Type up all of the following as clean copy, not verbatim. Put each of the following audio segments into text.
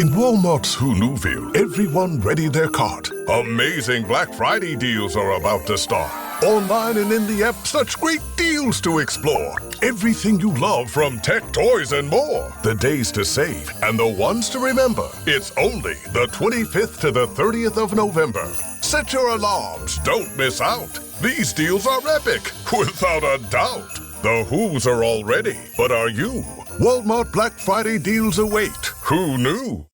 In Walmart's Who Newville, everyone ready their cart. Amazing Black Friday deals are about to start. Online and in the app, such great deals to explore. Everything you love from tech, toys, and more. The days to save and the ones to remember. It's only the 25th to the 30th of November. Set your alarms. Don't miss out. These deals are epic, without a doubt. The Who's are all ready, but are you? Walmart Black Friday deals await. Who knew?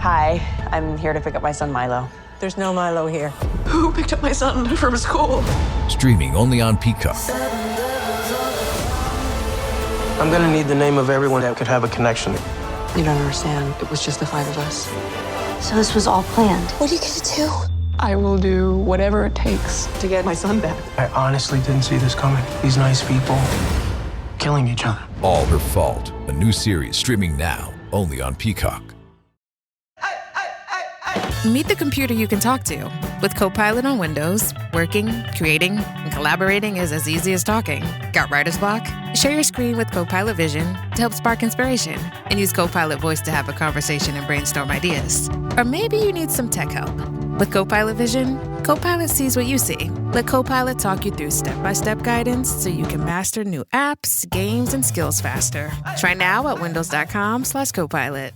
Hi, I'm here to pick up my son Milo. There's no Milo here. Who picked up my son from school? Streaming only on Peacock. I'm gonna need the name of everyone that could have a connection. You don't understand. It was just the 5 of us. So this was all planned. What are you gonna do? I will do whatever it takes to get my son back. I honestly didn't see this coming. These nice people killing each other. All Her Fault. A new series streaming now only on Peacock. Meet the computer you can talk to. With Copilot on Windows, working, creating, and collaborating is as easy as talking. Got writer's block? Share your screen with Copilot Vision to help spark inspiration, and use Copilot Voice to have a conversation and brainstorm ideas. Or maybe you need some tech help. With Copilot Vision, Copilot sees what you see. Let Copilot talk you through step-by-step guidance so you can master new apps, games, and skills faster. Try now at windows.com/Copilot.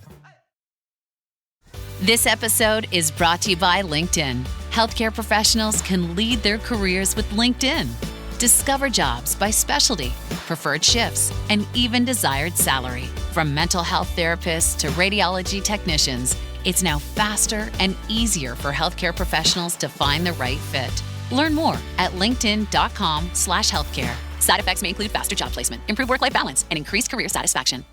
This episode is brought to you by LinkedIn. Healthcare professionals can lead their careers with LinkedIn. Discover jobs by specialty, preferred shifts, and even desired salary. From mental health therapists to radiology technicians, it's now faster and easier for healthcare professionals to find the right fit. Learn more at linkedin.com/healthcare. Side effects may include faster job placement, improved work-life balance, and increased career satisfaction.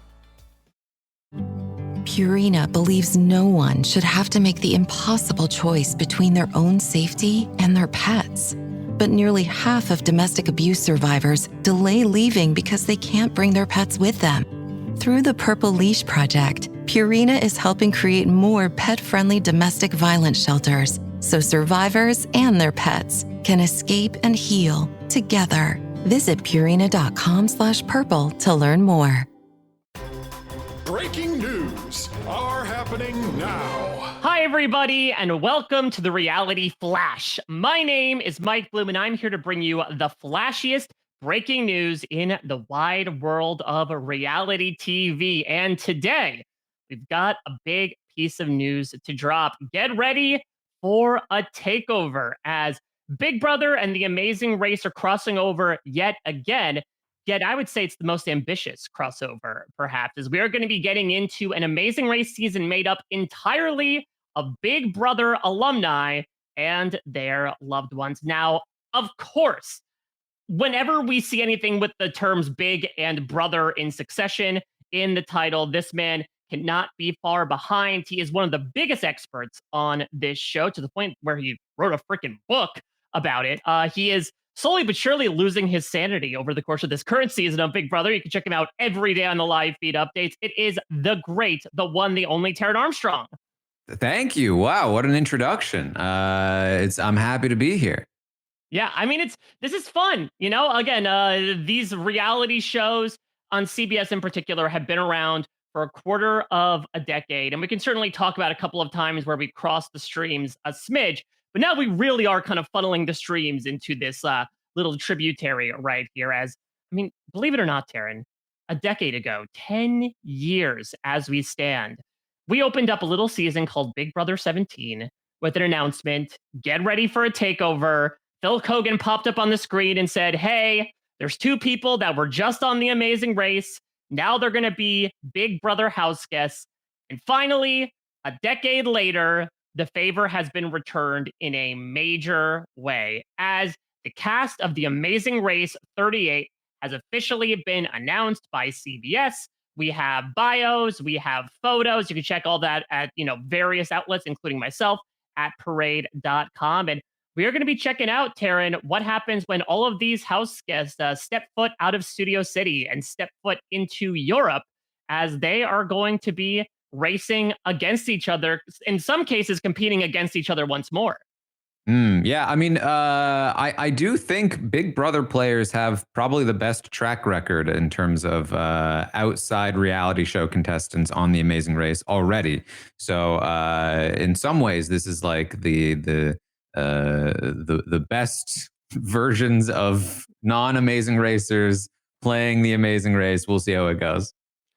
Purina believes no one should have to make the impossible choice between their own safety and their pets. But nearly half of domestic abuse survivors delay leaving because they can't bring their pets with them. Through the Purple Leash Project, Purina is helping create more pet-friendly domestic violence shelters so survivors and their pets can escape and heal together. Visit purina.com/purple to learn more. Breaking news are happening now. Hi, everybody, and welcome to the Reality Flash. My name is Mike Bloom, and I'm here to bring you the flashiest breaking news in the wide world of reality TV. And today, we've got a big piece of news to drop. Get ready for a takeover as Big Brother and The Amazing Race are crossing over yet again. Yet I would say it's the most ambitious crossover, perhaps, as we are going to be getting into an Amazing Race season made up entirely of Big Brother alumni and their loved ones. Now, of course, whenever we see anything with the terms big and brother in succession in the title, this man cannot be far behind. He is one of the biggest experts on this show, to the point where he wrote a freaking book about it. He is slowly but surely losing his sanity over the course of this current season of Big Brother. You can check him out every day on the live feed updates. It is the great, the one, the only Taran Armstrong. Thank you. Wow, what an introduction. I'm happy to be here. Yeah, I mean, this is fun. You know, again, these reality shows on CBS in particular have been around for a quarter of a decade. And we can certainly talk about a couple of times where we crossed the streams a smidge. But now we really are kind of funneling the streams into this little tributary right here. As, I mean, believe it or not, Taran, a decade ago, 10 years as we stand, we opened up a little season called Big Brother 17 with an announcement: get ready for a takeover. Phil Kogan popped up on the screen and said, hey, there's 2 people that were just on The Amazing Race. Now they're going to be Big Brother house guests. And finally, a decade later, the favor has been returned in a major way, as the cast of The Amazing Race 38 has officially been announced by CBS. We have bios, we have photos. You can check all that at, various outlets, including myself at parade.com. And we are going to be checking out, Taran, what happens when all of these house guests step foot out of Studio City and step foot into Europe, as they are going to be racing against each other, in some cases competing against each other once more. Yeah, I mean, I do think Big Brother players have probably the best track record in terms of outside reality show contestants on The Amazing Race already. So in some ways, this is like the best versions of non-Amazing Racers playing The Amazing Race. We'll see how it goes.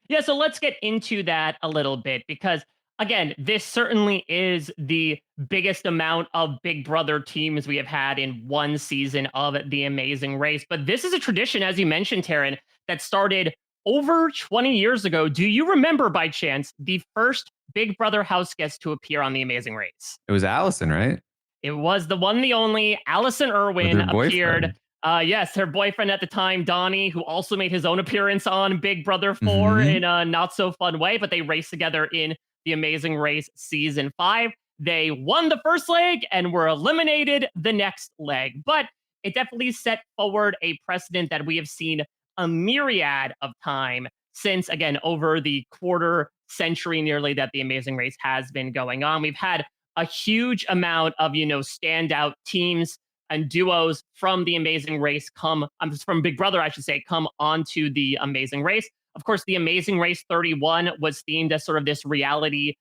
Yeah, so let's get into that a little bit because, again, this certainly is the biggest amount of Big Brother teams we have had in one season of The Amazing Race. But this is a tradition, as you mentioned, Taran, that started over 20 years ago. Do you remember, by chance, the first Big Brother house guest to appear on The Amazing Race? It was Allison, right? It was the one, the only Allison With Irwin her appeared. boyfriend. Yes, her boyfriend at the time, Donnie, who also made his own appearance on Big Brother 4 in a not so fun way, but they raced together in The Amazing Race season 5. They won the first leg and were eliminated the next leg. But it definitely set forward a precedent that we have seen a myriad of time since, again, over the quarter century nearly that The Amazing Race has been going on. We've had a huge amount of, standout teams and duos from The Amazing Race from Big Brother, I should say, come onto The Amazing Race. Of course, The Amazing Race 31 was themed as sort of this reality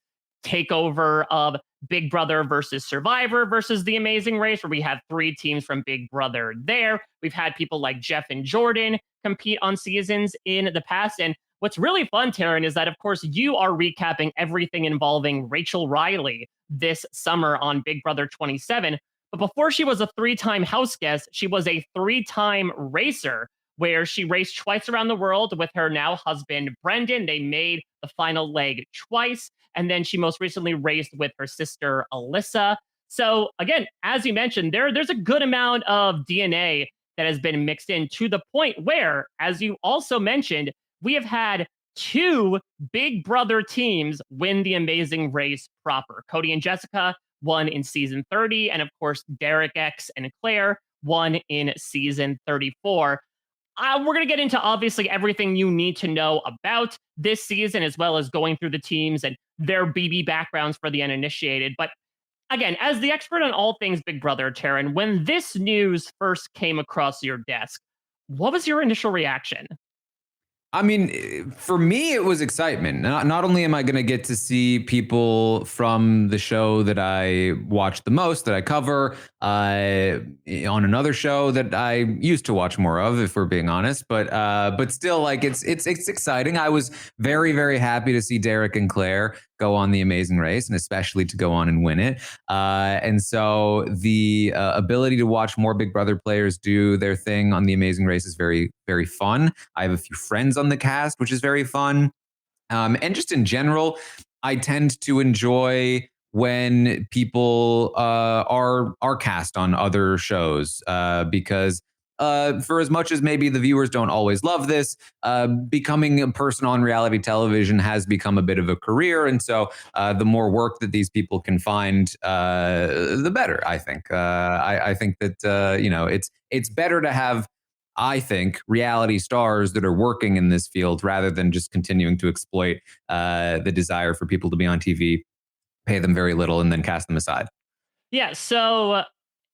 takeover of Big Brother versus Survivor versus The Amazing Race, where we have 3 teams from Big Brother there. We've had people like Jeff and Jordan compete on seasons in the past. And what's really fun, Taran, is that, of course, you are recapping everything involving Rachel Riley this summer on Big Brother 27. But before she was a 3-time house guest, she was a 3-time racer where she raced twice around the world with her now husband, Brendan. They made the final leg twice. And then she most recently raced with her sister, Alyssa. So again, as you mentioned, there's a good amount of DNA that has been mixed in to the point where, as you also mentioned, we have had 2 Big Brother teams win The Amazing Race proper. Cody and Jessica won in season 30, and of course, Derek X and Claire won in season 34. We're going to get into obviously everything you need to know about this season, as well as going through the teams and their BB backgrounds for the uninitiated. But again, as the expert on all things Big Brother, Taran, when this news first came across your desk, what was your initial reaction? I mean, for me, it was excitement. Not only am I going to get to see people from the show that I watch the most, that I cover, on another show that I used to watch more of, if we're being honest, but still, like it's exciting. I was very, very happy to see Derek and Claire go on The Amazing Race, and especially to go on and win it. And so the ability to watch more Big Brother players do their thing on The Amazing Race is very, very fun. I have a few friends on the cast, which is very fun. And just in general, I tend to enjoy when people are cast on other shows because for as much as maybe the viewers don't always love this, becoming a person on reality television has become a bit of a career. And so the more work that these people can find, the better, I think. I think that, it's better to have, I think, reality stars that are working in this field rather than just continuing to exploit the desire for people to be on TV, pay them very little, and then cast them aside. Yeah, so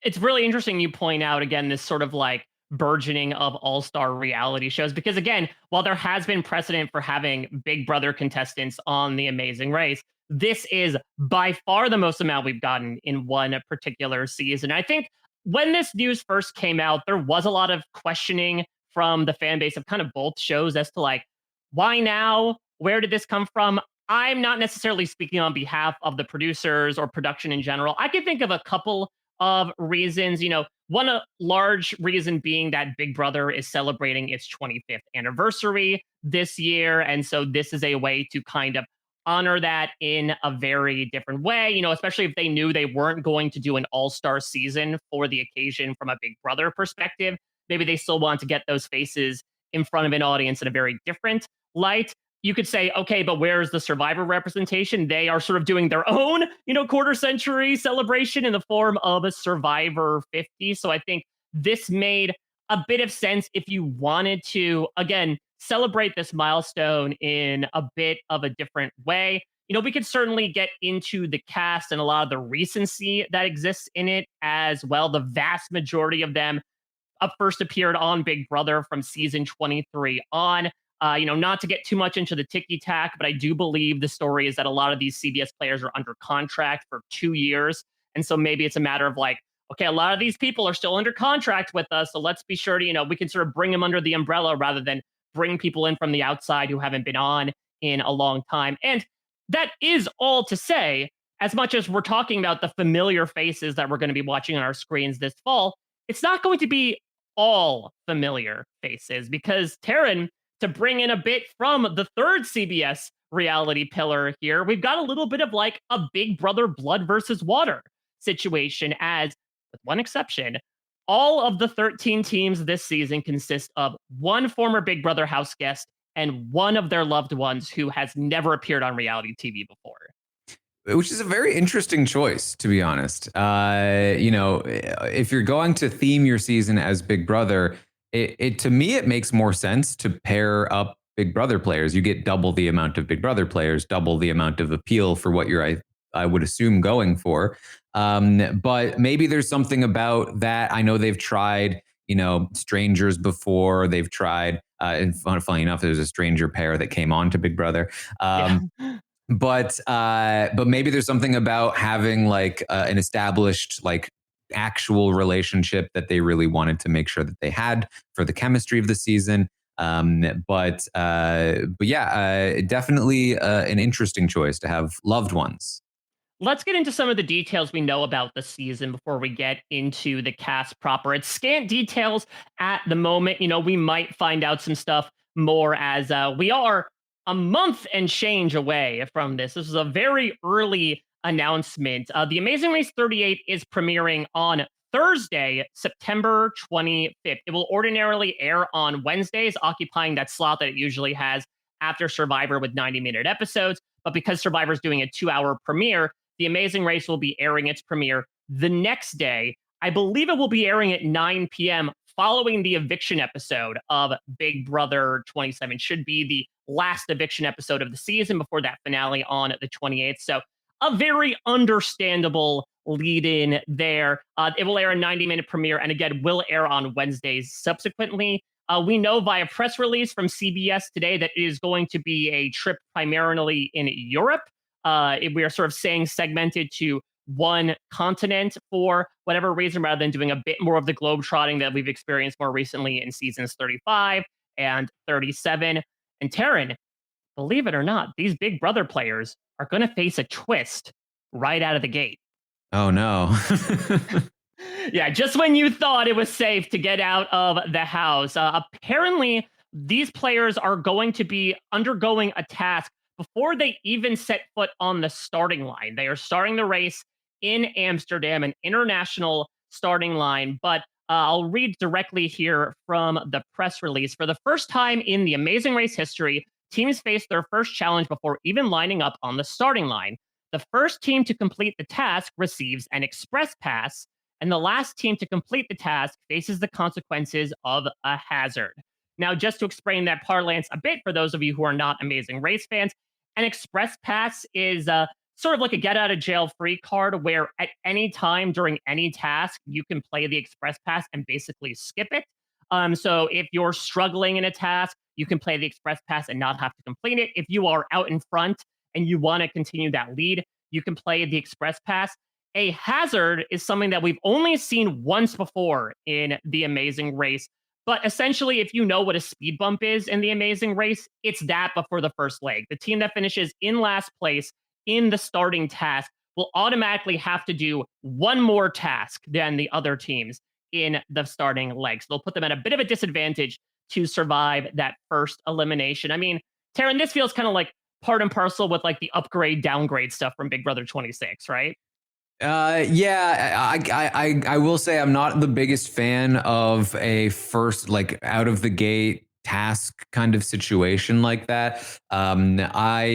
it's really interesting you point out, again, this sort of like burgeoning of all-star reality shows, because again, while there has been precedent for having Big Brother contestants on The Amazing Race, this is by far the most amount we've gotten in one particular season. I think when this news first came out, there was a lot of questioning from the fan base of kind of both shows as to like, why now? Where did this come from? I'm not necessarily speaking on behalf of the producers or production in general. I could think of a couple of reasons. One large reason being that Big Brother is celebrating its 25th anniversary this year. And so this is a way to kind of honor that in a very different way, especially if they knew they weren't going to do an all-star season for the occasion from a Big Brother perspective. Maybe they still want to get those faces in front of an audience in a very different light. You could say, okay, but where's the Survivor representation? They are sort of doing their own, quarter century celebration in the form of a Survivor 50. So I think this made a bit of sense if you wanted to, again, celebrate this milestone in a bit of a different way. we could certainly get into the cast and a lot of the recency that exists in it as well. The vast majority of them first appeared on Big Brother from season 23 on. Not to get too much into the ticky tack, but I do believe the story is that a lot of these CBS players are under contract for 2 years. And so maybe it's a matter of like, okay, a lot of these people are still under contract with us. So let's be sure to, we can sort of bring them under the umbrella rather than bring people in from the outside who haven't been on in a long time. And that is all to say, as much as we're talking about the familiar faces that we're going to be watching on our screens this fall, it's not going to be all familiar faces because Taran, to bring in a bit from the third CBS reality pillar here, we've got a little bit of like a Big Brother blood versus water situation, as with one exception, all of the 13 teams this season consist of one former Big Brother house guest and one of their loved ones who has never appeared on reality TV before. Which is a very interesting choice, to be honest. If you're going to theme your season as Big Brother, it to me, it makes more sense to pair up Big Brother players. You get double the amount of Big Brother players, double the amount of appeal for what you're, I would assume, going for. But maybe there's something about that. I know they've tried, strangers before. They've tried, and funny enough, there's a stranger pair that came on to Big Brother. But maybe there's something about having like an established like actual relationship that they really wanted to make sure that they had for the chemistry of the season. But yeah, definitely an interesting choice to have loved ones. Let's get into some of the details we know about the season before we get into the cast proper. It's scant details at the moment. We might find out some stuff more as we are a month and change away from this. This is a very early announcement. The Amazing Race 38 is premiering on Thursday, September 25th. It will ordinarily air on Wednesdays, occupying that slot that it usually has after Survivor with 90-minute episodes. But because Survivor is doing a 2-hour premiere, The Amazing Race will be airing its premiere the next day. I believe it will be airing at 9 p.m. following the eviction episode of Big Brother 27. Should be the last eviction episode of the season before that finale on the 28th. So a very understandable lead in there. It will air a 90-minute premiere and again will air on Wednesdays subsequently. We know via press release from CBS today that it is going to be a trip primarily in Europe. We are sort of saying segmented to one continent for whatever reason, rather than doing a bit more of the globetrotting that we've experienced more recently in seasons 35 and 37. And Taran, believe it or not, these Big Brother players are going to face a twist right out of the gate. Oh, no. Yeah, just when you thought it was safe to get out of the house, apparently these players are going to be undergoing a task before they even set foot on the starting line. They are starting the race in Amsterdam, an international starting line. But I'll read directly here from the press release. For the first time in the Amazing Race history, teams face their first challenge before even lining up on the starting line. The first team to complete the task receives an express pass, and the last team to complete the task faces the consequences of a hazard. Now, just to explain that parlance a bit for those of you who are not Amazing Race fans, an express pass is sort of like a get out of jail free card where at any time during any task, you can play the express pass and basically skip it. So if you're struggling in a task, you can play the express pass and not have to complete it. If you are out in front and you want to continue that lead, you can play the express pass. A hazard is something that we've only seen once before in The Amazing Race. But essentially, if you know what a speed bump is in The Amazing Race, it's that before the first leg. The team that finishes in last place in the starting task will automatically have to do one more task than the other teams in the starting leg. So they'll put them at a bit of a disadvantage to survive that first elimination. I mean, Taran, this feels kind of like part and parcel with like the upgrade, downgrade stuff from Big Brother 26, right? Yeah, I will say I'm not the biggest fan of a first like out of the gate task kind of situation like that. My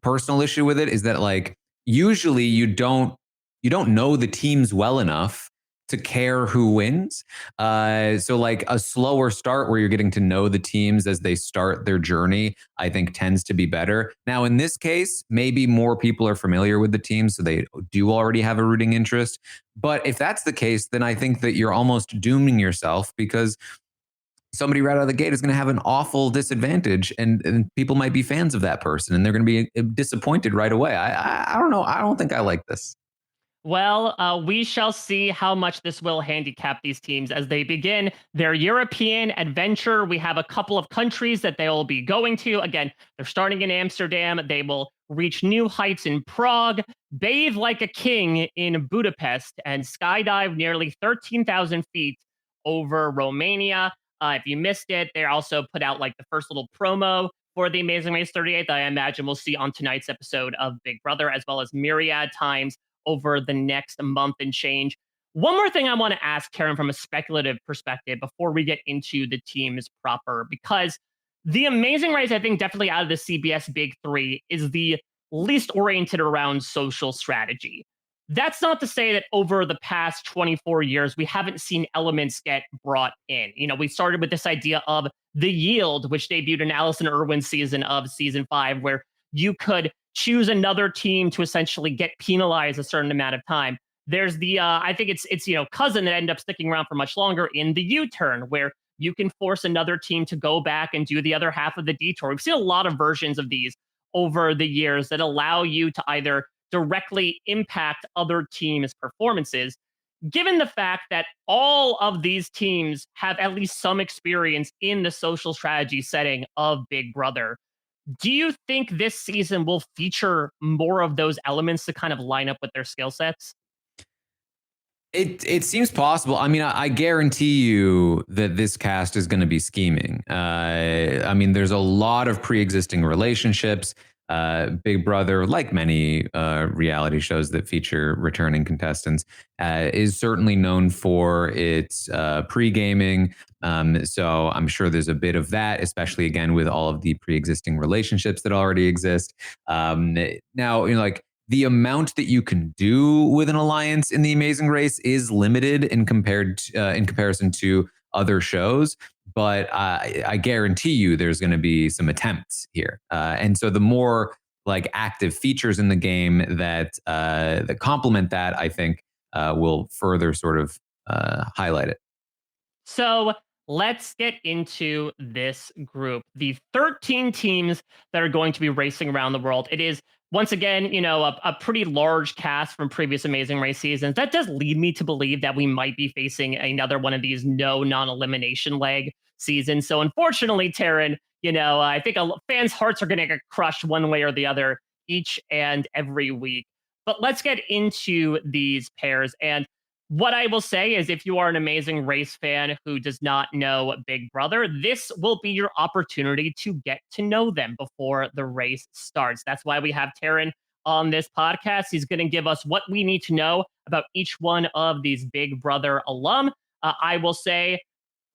personal issue with it is that like usually you don't know the teams well enough to care who wins. So like a slower start where you're getting to know the teams as they start their journey, I think tends to be better. Now, in this case, maybe more people are familiar with the team, so they do already have a rooting interest. But if that's the case, then I think that you're almost dooming yourself, because somebody right out of the gate is going to have an awful disadvantage, and people might be fans of that person, and they're going to be disappointed right away. I don't know. I don't think I like this. Well, we shall see how much this will handicap these teams as they begin their European adventure. We have a couple of countries that they'll be going to. Again, they're starting in Amsterdam. They will reach new heights in Prague, bathe like a king in Budapest, and skydive nearly 13,000 feet over Romania. If you missed it, they also put out like the first little promo for the Amazing Race 38 that I imagine we'll see on tonight's episode of Big Brother, as well as myriad times over the next month and change. One more thing I want to ask Taran from a speculative perspective before we get into the teams proper, because the Amazing Race, I think definitely out of the CBS Big Three, is the least oriented around social strategy. That's not to say that over the past 24 years, we haven't seen elements get brought in. You know, we started with this idea of The Yield, which debuted in Allison Irwin's season of season 5, where you could choose another team to essentially get penalized a certain amount of time. There's the I think it's cousin that ended up sticking around for much longer in the U-turn, where you can force another team to go back and do the other half of the detour. We've seen a lot of versions of these over the years that allow you to either directly impact other teams' performances. Given the fact that all of these teams have at least some experience in the social strategy setting of Big Brother, do you think this season will feature more of those elements to kind of line up with their skill sets? It seems possible. I mean, I guarantee you that this cast is going to be scheming. I mean, there's a lot of pre-existing relationships. Big Brother, like many reality shows that feature returning contestants, is certainly known for its pre-gaming. So I'm sure there's a bit of that, especially again with all of the pre-existing relationships that already exist. Now, like, the amount that you can do with an alliance in The Amazing Race is limited in comparison to other shows, but I guarantee you there's going to be some attempts here. And so the more like active features in the game that complement that, I think will further sort of highlight it. So let's get into this group. The 13 teams that are going to be racing around the world. It is, once again, a pretty large cast from previous Amazing Race seasons. That does lead me to believe that we might be facing another one of these no non-elimination leg seasons. So unfortunately, Taran, I think fans' hearts are going to get crushed one way or the other each and every week. But let's get into these pairs. And what I will say is, if you are an Amazing Race fan who does not know Big Brother, this will be your opportunity to get to know them before the race starts. That's why we have Taran on this podcast. He's going to give us what we need to know about each one of these Big Brother alum. I will say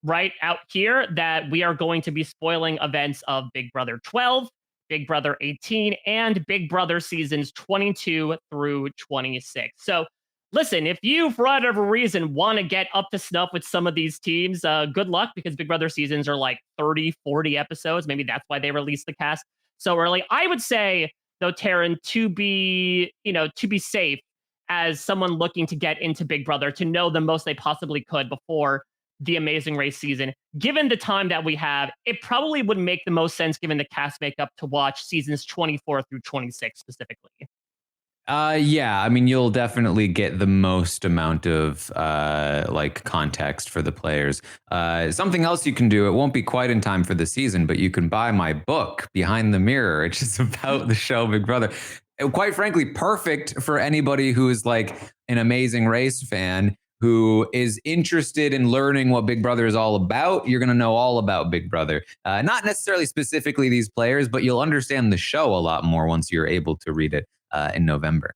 right out here that we are going to be spoiling events of Big Brother 12, Big Brother 18, and Big Brother seasons 22 through 26. So listen, if you, for whatever reason, want to get up to snuff with some of these teams, good luck, because Big Brother seasons are like 30, 40 episodes. Maybe that's why they released the cast so early. I would say, though, Taran, to be safe as someone looking to get into Big Brother, to know the most they possibly could before the Amazing Race season, given the time that we have, it probably would make the most sense, given the cast makeup, to watch seasons 24 through 26 specifically. Yeah, I mean, you'll definitely get the most amount of like context for the players. Something else you can do, it won't be quite in time for the season, but you can buy my book, Behind the Mirror, which is about the show Big Brother. Quite frankly, perfect for anybody who is like an Amazing Race fan who is interested in learning what Big Brother is all about. You're going to know all about Big Brother. Not necessarily specifically these players, but you'll understand the show a lot more once you're able to read it in November.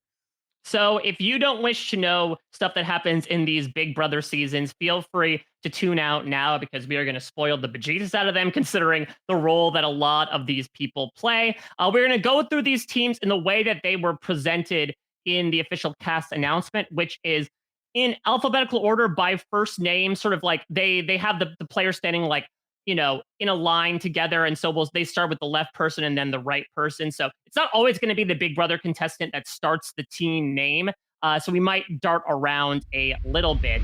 So if you don't wish to know stuff that happens in these Big Brother seasons, feel free to tune out now, because we are going to spoil the bejesus out of them, considering the role that a lot of these people play. We're going to go through these teams in the way that they were presented in the official cast announcement, which is in alphabetical order by first name, sort of like they have the players standing like, in a line together. And so they start with the left person and then the right person. So it's not always going to be the Big Brother contestant that starts the team name. So we might dart around a little bit.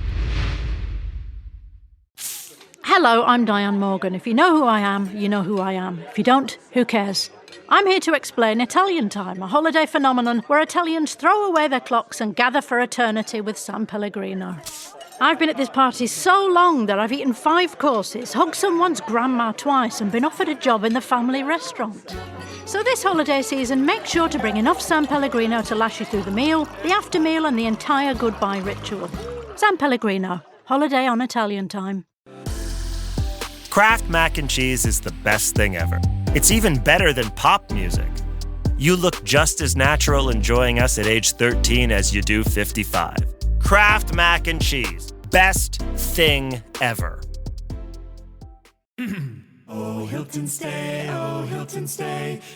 Hello, I'm Diane Morgan. If you know who I am, you know who I am. If you don't, who cares? I'm here to explain Italian Time, a holiday phenomenon where Italians throw away their clocks and gather for eternity with San Pellegrino. I've been at this party so long that I've eaten 5 courses, hugged someone's grandma twice, and been offered a job in the family restaurant. So this holiday season, make sure to bring enough San Pellegrino to last you through the meal, the after meal, and the entire goodbye ritual. San Pellegrino, holiday on Italian Time. Kraft mac and cheese is the best thing ever. It's even better than pop music. You look just as natural enjoying us at age 13 as you do 55. Kraft mac and cheese. Best thing ever. Oh, Hilton stay.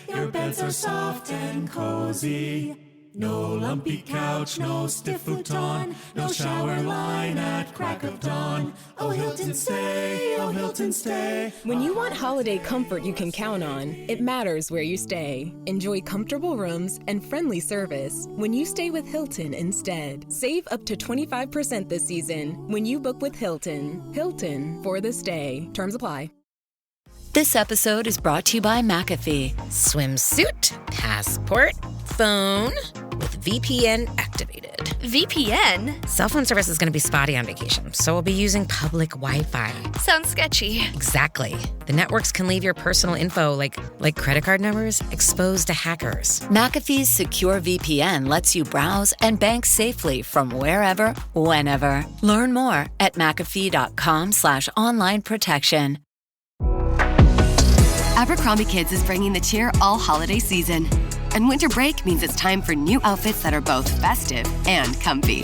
Your beds are soft and cozy. No lumpy couch, no stiff futon, no shower line at crack of dawn. Oh, Hilton stay. When you want holiday comfort you can count on, it matters where you stay. Enjoy comfortable rooms and friendly service when you stay with Hilton instead. Save up to 25% this season when you book with Hilton. Hilton for the stay. Terms apply. This episode is brought to you by McAfee. Swimsuit, passport, phone, with VPN activated. VPN? Cell phone service is going to be spotty on vacation, so we'll be using public Wi-Fi. Sounds sketchy. Exactly. The networks can leave your personal info, like credit card numbers, exposed to hackers. McAfee's secure VPN lets you browse and bank safely from wherever, whenever. Learn more at McAfee.com/online protection. Abercrombie Kids is bringing the cheer all holiday season. And winter break means it's time for new outfits that are both festive and comfy.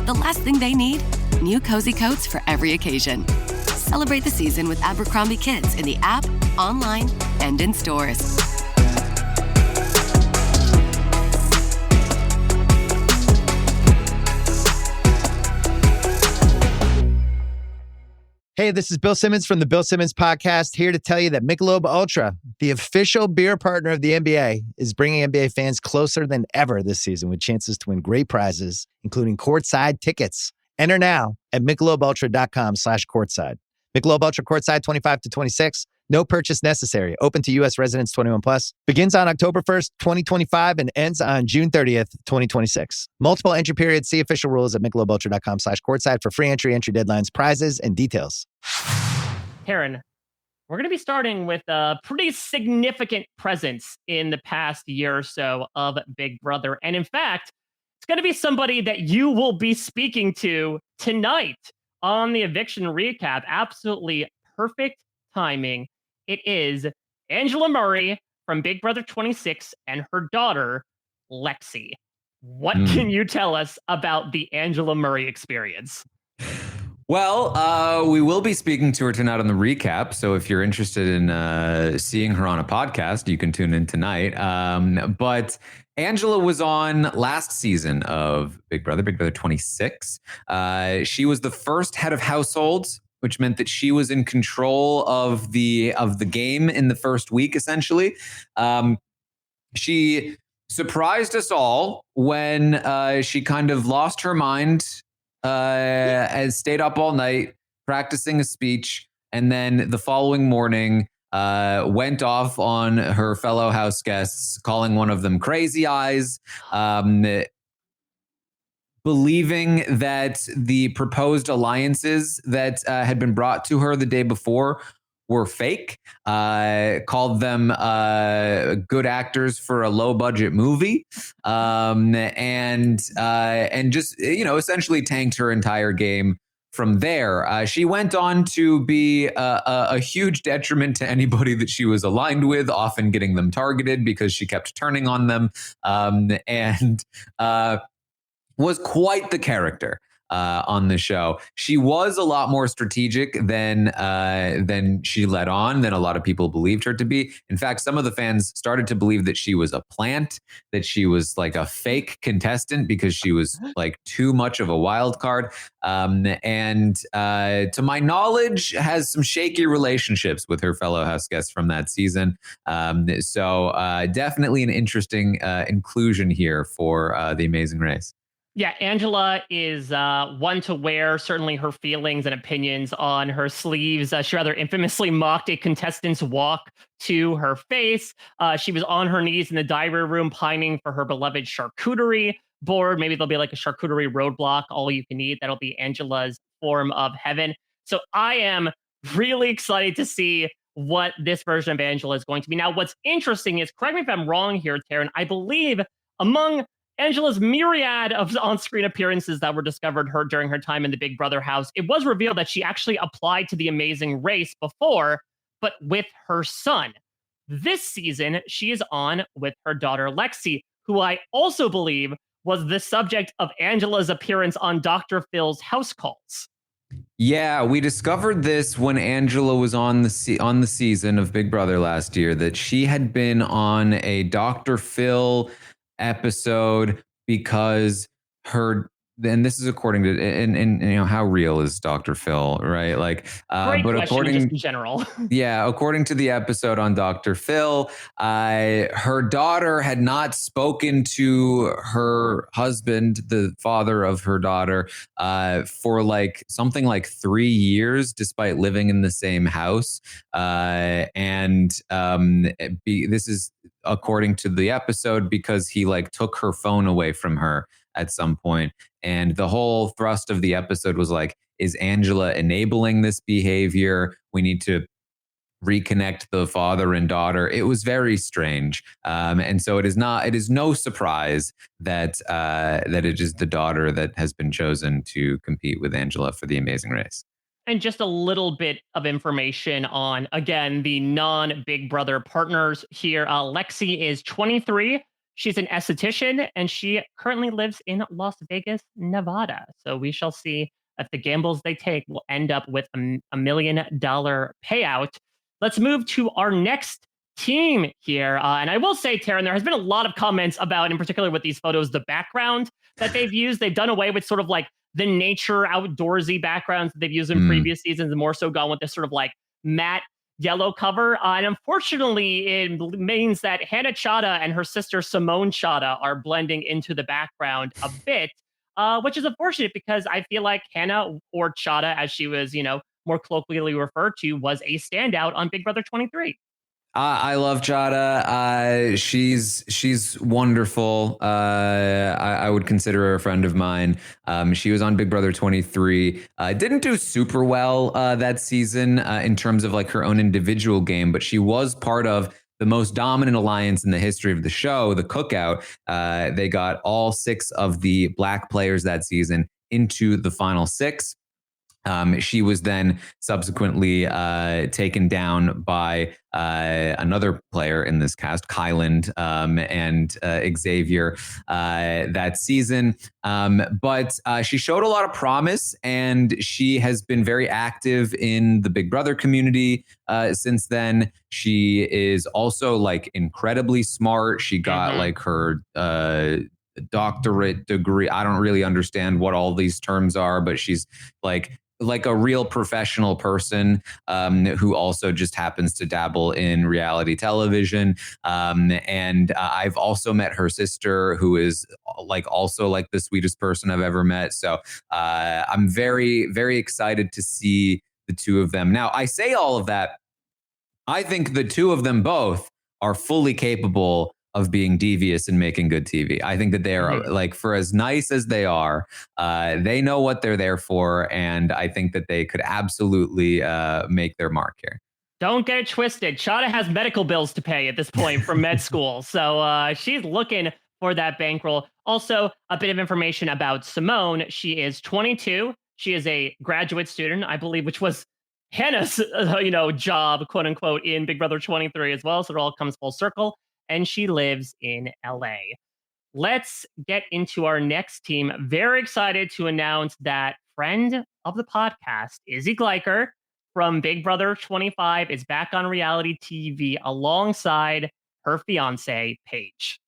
The last thing they need? New cozy coats for every occasion. Celebrate the season with Abercrombie Kids in the app, online, and in stores. Hey, this is Bill Simmons from the Bill Simmons Podcast, here to tell you that Michelob Ultra, the official beer partner of the NBA, is bringing NBA fans closer than ever this season with chances to win great prizes, including courtside tickets. Enter now at MichelobUltra.com/courtside. Michelob Ultra courtside 25 to 26. No purchase necessary. Open to U.S. residents 21 plus. Begins on October 1st, 2025 and ends on June 30th, 2026. Multiple entry periods. See official rules at MichelobUltra.com/courtside for free entry deadlines, prizes, and details. Taran, we're going to be starting with a pretty significant presence in the past year or so of Big Brother. And in fact, it's going to be somebody that you will be speaking to tonight on the eviction recap. Absolutely perfect timing. It is Angela Murray from Big Brother 26 and her daughter, Lexi. What can you tell us about the Angela Murray experience? Well, we will be speaking to her tonight on the recap. So if you're interested in seeing her on a podcast, you can tune in tonight. But Angela was on last season of Big Brother 26. She was the first head of households, which meant that she was in control of the game in the first week, essentially. She surprised us all when she kind of lost her mind and stayed up all night practicing a speech, and then the following morning went off on her fellow house guests, calling one of them crazy eyes, believing that the proposed alliances that had been brought to her the day before were fake, called them good actors for a low budget movie, and just, essentially tanked her entire game from there. She went on to be a huge detriment to anybody that she was aligned with, often getting them targeted because she kept turning on them, and was quite the character. on the show. She was a lot more strategic than she let on, than a lot of people believed her to be. In fact, some of the fans started to believe that she was a plant, that she was like a fake contestant because she was like too much of a wild card. And to my knowledge, has some shaky relationships with her fellow house guests from that season. So definitely an interesting inclusion here for The Amazing Race. Yeah, Angela is one to wear certainly her feelings and opinions on her sleeves. She rather infamously mocked a contestant's walk to her face. She was on her knees in the diary room pining for her beloved charcuterie board. Maybe there'll be like a charcuterie roadblock, all you can eat. That'll be Angela's form of heaven. So I am really excited to see what this version of Angela is going to be. Now, what's interesting is, correct me if I'm wrong here, Taran, I believe among Angela's myriad of on-screen appearances that were discovered during her time in the Big Brother house, it was revealed that she actually applied to The Amazing Race before, but with her son. This season, she is on with her daughter, Lexi, who I also believe was the subject of Angela's appearance on Dr. Phil's house calls. Yeah, we discovered this when Angela was on the season of Big Brother last year, that she had been on a Dr. Phil episode because and this is according to, and you know, how real is Dr. Phil, right? Like, Great but question, according, just in general. yeah, according to the episode on Dr. Phil, her daughter had not spoken to her husband, the father of her daughter, for like something like 3 years, despite living in the same house. This is according to the episode because he like took her phone away from her at some point. And the whole thrust of the episode was like, is Angela enabling this behavior? We need to reconnect the father and daughter. It was very strange. And so it is no surprise that it is the daughter that has been chosen to compete with Angela for The Amazing Race. And just a little bit of information on, again, the non-Big Brother partners here. Lexi is 23. She's an esthetician, and she currently lives in Las Vegas, Nevada. So we shall see if the gambles they take will end up with a $1 million payout. Let's move to our next team here. And I will say, Taran, there has been a lot of comments about, in particular with these photos, the background that they've used. They've done away with sort of like the nature outdoorsy backgrounds that they've used in previous seasons, and more so gone with this sort of like matte yellow cover. And unfortunately, it means that Hannah Chada and her sister Simone Chada are blending into the background a bit, which is unfortunate because I feel like Hannah, or Chada as she was, more colloquially referred to, was a standout on Big Brother 23. I love Chada. She's wonderful. I would consider her a friend of mine. She was on Big Brother 23. Didn't do super well that season in terms of like her own individual game, but she was part of the most dominant alliance in the history of the show, the Cookout. They got all 6 of the Black players that season into the final 6. She was then subsequently taken down by another player in this cast, Kyland, and Xavier that season. But she showed a lot of promise, and she has been very active in the Big Brother community since then. She is also like incredibly smart. She got like her doctorate degree. I don't really understand what all these terms are, but she's like a real professional person who also just happens to dabble in reality television. And I've also met her sister, who is also the sweetest person I've ever met. So I'm very, very excited to see the two of them. Now, I say all of that. I think the two of them both are fully capable of being devious and making good TV. I think that they are for as nice as they are, they know what they're there for. And I think that they could absolutely make their mark here. Don't get it twisted. Chada has medical bills to pay at this point from med school. So she's looking for that bankroll. Also, a bit of information about Simone. She is 22. She is a graduate student, I believe, which was Hannah's, job, quote unquote, in Big Brother 23 as well. So it all comes full circle. And she lives in LA. let's get into our next team. Very excited to announce that friend of the podcast, Izzy Gleicher from Big Brother 25, is back on reality TV alongside her fiance, Paige.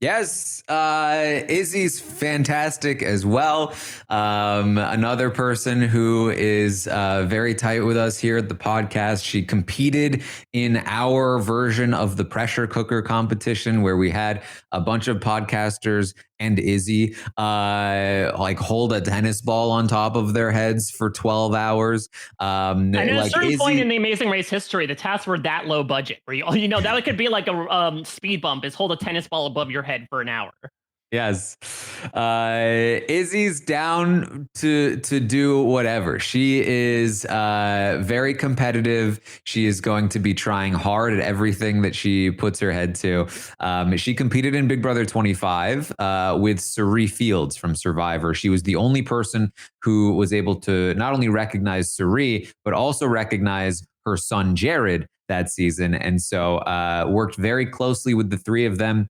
Yes, Izzy's fantastic as well. Another person who is very tight with us here at the podcast. She competed in our version of the pressure cooker competition where we had a bunch of podcasters and Izzy like hold a tennis ball on top of their heads for 12 hours. And at like a certain Izzy, point in the Amazing Race history, the tasks were that low budget where you know that could be like a speed bump is hold a tennis ball above your head for an hour. yes. Izzy's down to do whatever. She is very competitive. She is going to be trying hard at everything that she puts her head to. She competed in Big Brother 25 with Suri Fields from Survivor. She was the only person who was able to not only recognize Suri, but also recognize her son Jared that season. And so worked very closely with the three of them.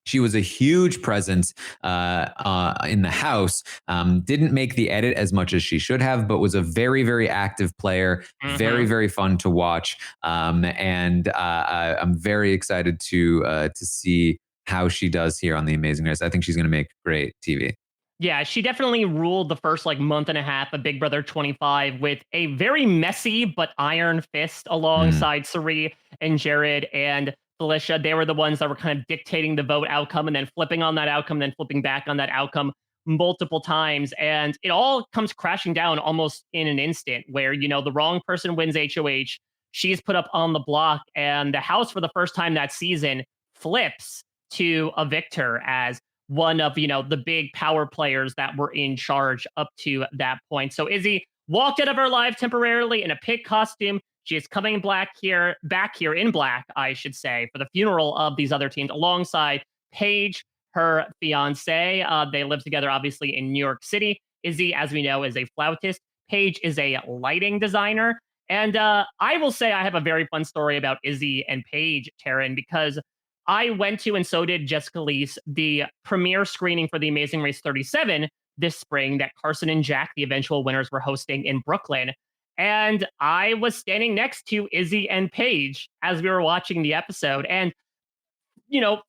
She was a huge presence in the house. Didn't make the edit as much as she should have, but was a very, very active player. Very, very fun to watch. And I'm very excited to see how she does here on The Amazing Race. I think she's going to make great TV. Yeah, she definitely ruled the first month and a half of Big Brother 25 with a very messy but iron fist alongside Suri and Jared and Felicia. They were the ones that were kind of dictating the vote outcome and then flipping on that outcome, then flipping back on that outcome multiple times. And it all comes crashing down almost in an instant where, the wrong person wins HOH. She's put up on the block and the house for the first time that season flips to evict her as one of, the big power players that were in charge up to that point. So Izzy walked out of her life temporarily in a pig costume. She is coming back here in black, I should say, for the funeral of these other teams alongside Paige, her fiance. They live together, obviously, in New York City. Izzy, as we know, is a flautist. Paige is a lighting designer. And I will say I have a very fun story about Izzy and Paige, Taran, because I went to, and so did Jessica Leese, the premiere screening for The Amazing Race 37 this spring that Carson and Jack, the eventual winners, were hosting in Brooklyn. And I was standing next to Izzy and Paige as we were watching the episode. And,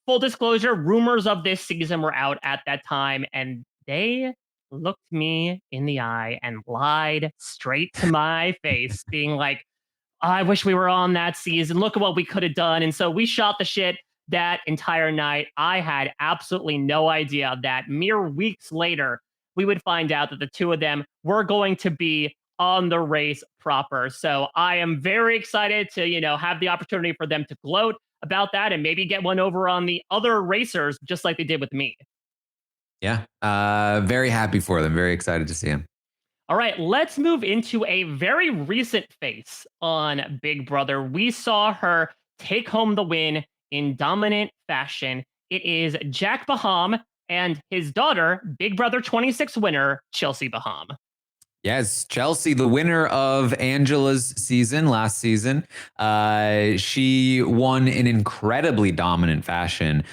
full disclosure, rumors of this season were out at that time. And they looked me in the eye and lied straight to my face, being like, I wish we were on that season. Look at what we could have done. And so we shot the shit that entire night. I had absolutely no idea that mere weeks later, we would find out that the two of them were going to be on the race proper. So I am very excited to, have the opportunity for them to gloat about that and maybe get one over on the other racers, just like they did with me. Yeah. Very happy for them. Very excited to see them. All right, let's move into a very recent face on Big Brother. We saw her take home the win in dominant fashion. It is Jack Baham and his daughter, Big Brother 26 winner, Chelsea Baham. Yes, Chelsea, the winner of Angela's season last season. She won in incredibly dominant fashion,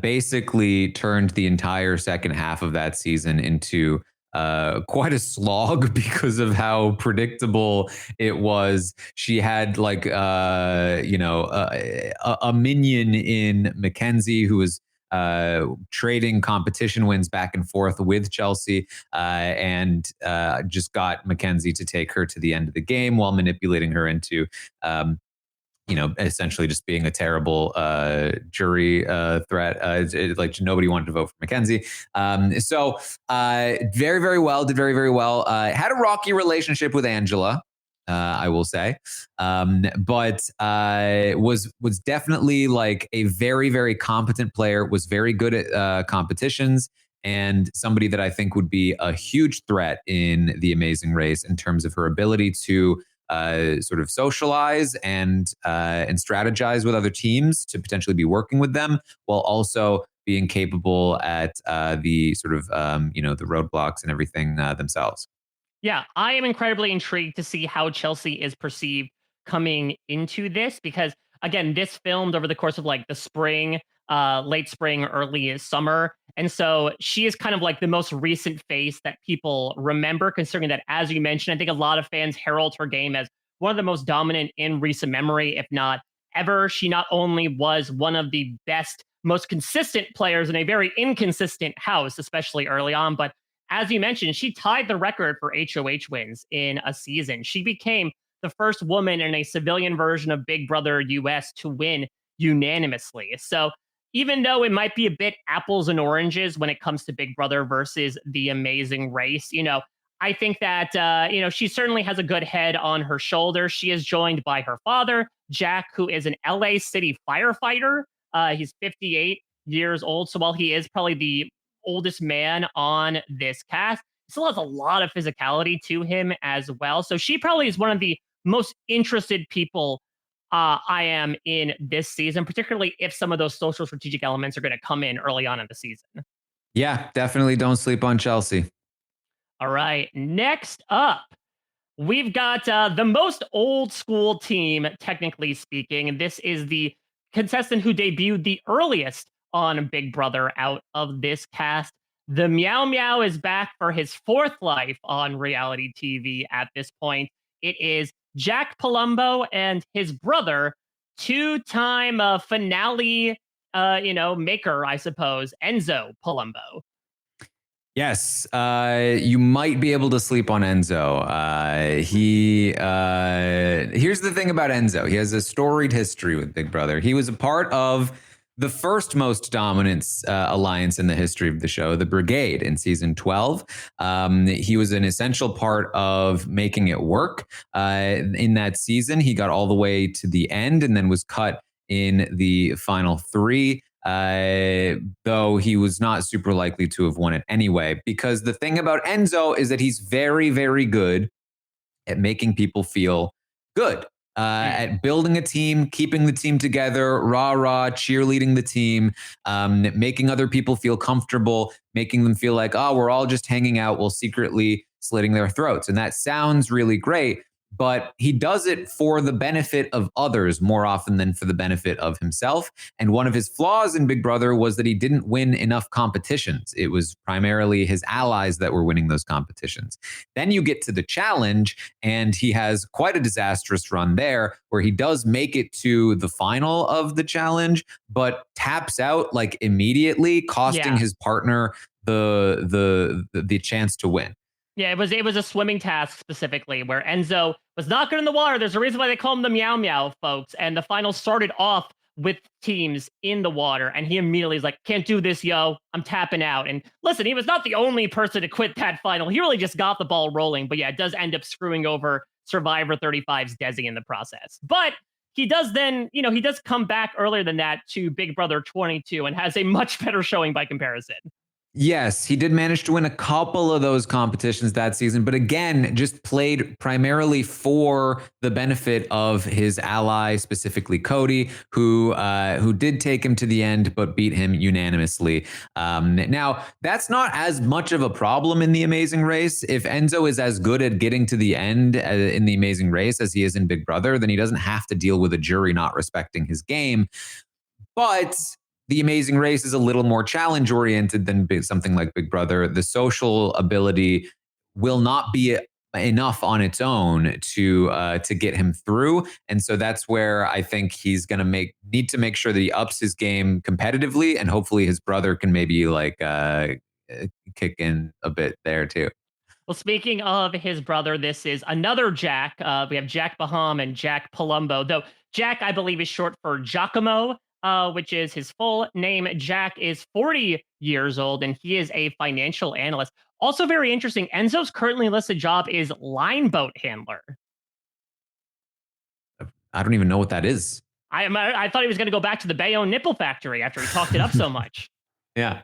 basically turned the entire second half of that season into quite a slog because of how predictable it was. She had a minion in Mackenzie who was trading competition wins back and forth with Chelsea and just got Mackenzie to take her to the end of the game while manipulating her into essentially just being a terrible jury threat. Like nobody wanted to vote for Mackenzie. So very, very well, did very, very well. Had a rocky relationship with Angela. I will say, but was definitely like a very, very competent player, was very good at competitions, and somebody that I think would be a huge threat in The Amazing Race in terms of her ability to sort of socialize and strategize with other teams to potentially be working with them while also being capable at the sort of, the roadblocks and everything themselves. Yeah, I am incredibly intrigued to see how Chelsea is perceived coming into this because, again, this filmed over the course of the spring late spring, early summer. And so she is kind of like the most recent face that people remember, considering that, as you mentioned, I think a lot of fans herald her game as one of the most dominant in recent memory, if not ever. She not only was one of the best, most consistent players in a very inconsistent house, especially early on, but as you mentioned, she tied the record for HOH wins in a season. She became the first woman in a civilian version of Big Brother US to win unanimously. So even though it might be a bit apples and oranges when it comes to Big Brother versus The Amazing Race, I think that, she certainly has a good head on her shoulders. She is joined by her father, Jack, who is an LA City firefighter. He's 58 years old. So while he is probably the oldest man on this cast, he still has a lot of physicality to him as well. So she probably is one of the most interested people I am in this season, particularly if some of those social strategic elements are going to come in early on in the season. Yeah, definitely don't sleep on Chelsea. All right. Next up, we've got the most old school team, technically speaking. This is the contestant who debuted the earliest on Big Brother out of this cast. The Meow Meow is back for his fourth life on reality TV at this point. It is Jack Palumbo and his brother, two-time finale, maker, I suppose, Enzo Palumbo. Yes, you might be able to sleep on Enzo. Here's the thing about Enzo. He has a storied history with Big Brother. He was a part of the first most dominant alliance in the history of the show, the Brigade, in season 12. He was an essential part of making it work. In that season, he got all the way to the end and then was cut in the final three. Though he was not super likely to have won it anyway, because the thing about Enzo is that he's very, very good at making people feel good, at building a team, keeping the team together, rah, cheerleading the team, making other people feel comfortable, making them feel like, oh, we're all just hanging out while secretly slitting their throats. And that sounds really great. But he does it for the benefit of others more often than for the benefit of himself. And one of his flaws in Big Brother was that he didn't win enough competitions. It was primarily his allies that were winning those competitions. Then you get to the challenge, and he has quite a disastrous run there where he does make it to the final of the challenge, but taps out like immediately, costing his partner the chance to win. Yeah, it was a swimming task specifically where Enzo was not good in the water. There's a reason why they call him the Meow Meow, folks. And the final started off with teams in the water. And he immediately is like, can't do this, yo. I'm tapping out. And listen, he was not the only person to quit that final. He really just got the ball rolling. But yeah, it does end up screwing over Survivor 35's Desi in the process. But he does then, he does come back earlier than that to Big Brother 22 and has a much better showing by comparison. Yes, he did manage to win a couple of those competitions that season, but again, just played primarily for the benefit of his ally, specifically Cody, who did take him to the end, but beat him unanimously. Now, that's not as much of a problem in The Amazing Race. If Enzo is as good at getting to the end in The Amazing Race as he is in Big Brother, then he doesn't have to deal with a jury not respecting his game. But The Amazing Race is a little more challenge oriented than something like Big Brother. The social ability will not be enough on its own to get him through, and so that's where I think he's going to need to make sure that he ups his game competitively, and hopefully his brother can maybe kick in a bit there too. Well, speaking of his brother, this is another Jack. We have Jack Baham and Jack Palumbo, though Jack, I believe, is short for Giacomo. Which is his full name. Jack is 40 years old, and he is a financial analyst. Also very interesting, Enzo's currently listed job is line boat handler. I don't even know what that is. I thought he was going to go back to the Bayonne nipple factory after he talked it up so much. Yeah.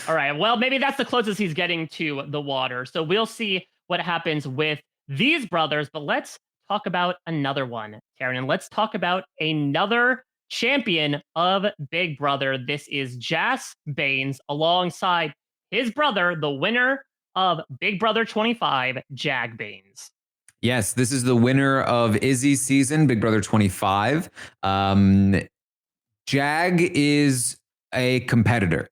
All right, well, maybe that's the closest he's getting to the water. So we'll see what happens with these brothers, but let's talk about another one, Taran, and let's talk about another champion of Big Brother. This is Jas Baines alongside his brother, the winner of Big Brother 25, Jag Baines. Yes, this is the winner of Izzy's season, Big Brother 25. Jag is a competitor.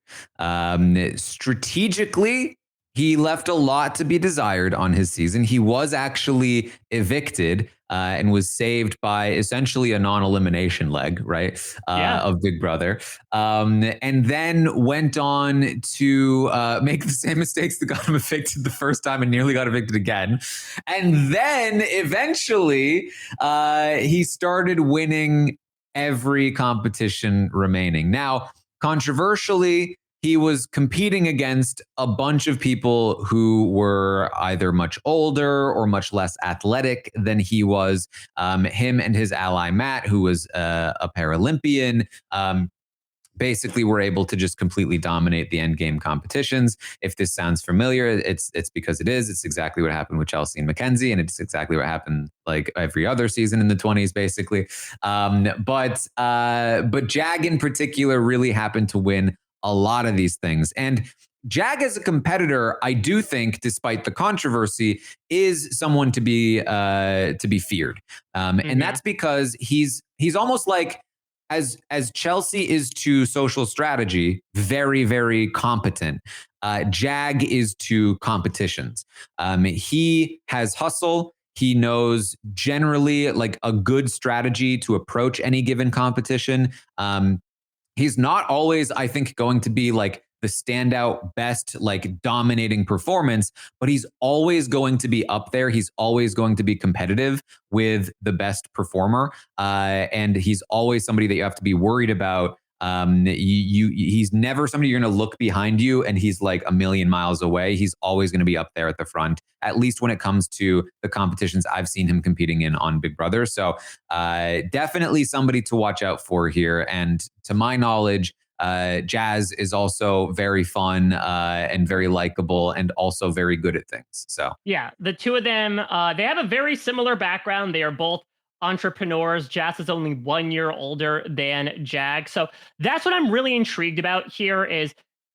Strategically, he left a lot to be desired on his season. He was actually evicted and was saved by essentially a non-elimination leg, right? Of Big Brother. And then went on to make the same mistakes that got him evicted the first time and nearly got evicted again. And then eventually he started winning every competition remaining. Now, controversially, he was competing against a bunch of people who were either much older or much less athletic than he was. Him and his ally, Matt, who was a Paralympian, basically were able to just completely dominate the end game competitions. If this sounds familiar, it's because it is. It's exactly what happened with Chelsea and Mackenzie, and it's exactly what happened like every other season in the 20s, basically. But Jag in particular really happened to win a lot of these things. And Jag as a competitor, I do think, despite the controversy, is someone to be feared. And that's because he's almost like, as Chelsea is to social strategy, very, very competent. Jag is to competitions. He has hustle. He knows generally like a good strategy to approach any given competition. He's not always, I think, going to be like the standout best, like dominating performance, but he's always going to be up there. He's always going to be competitive with the best performer. And he's always somebody that you have to be worried about. He's never somebody you're going to look behind you and he's like a million miles away. He's always going to be up there at the front, at least when it comes to the competitions I've seen him competing in on Big Brother. So definitely somebody to watch out for here. And to my knowledge, Jazz is also very fun and very likable and also very good at things. So yeah, the two of them, they have a very similar background. They are both entrepreneurs. Jazz is only 1 year older than Jag. So that's what I'm really intrigued about here is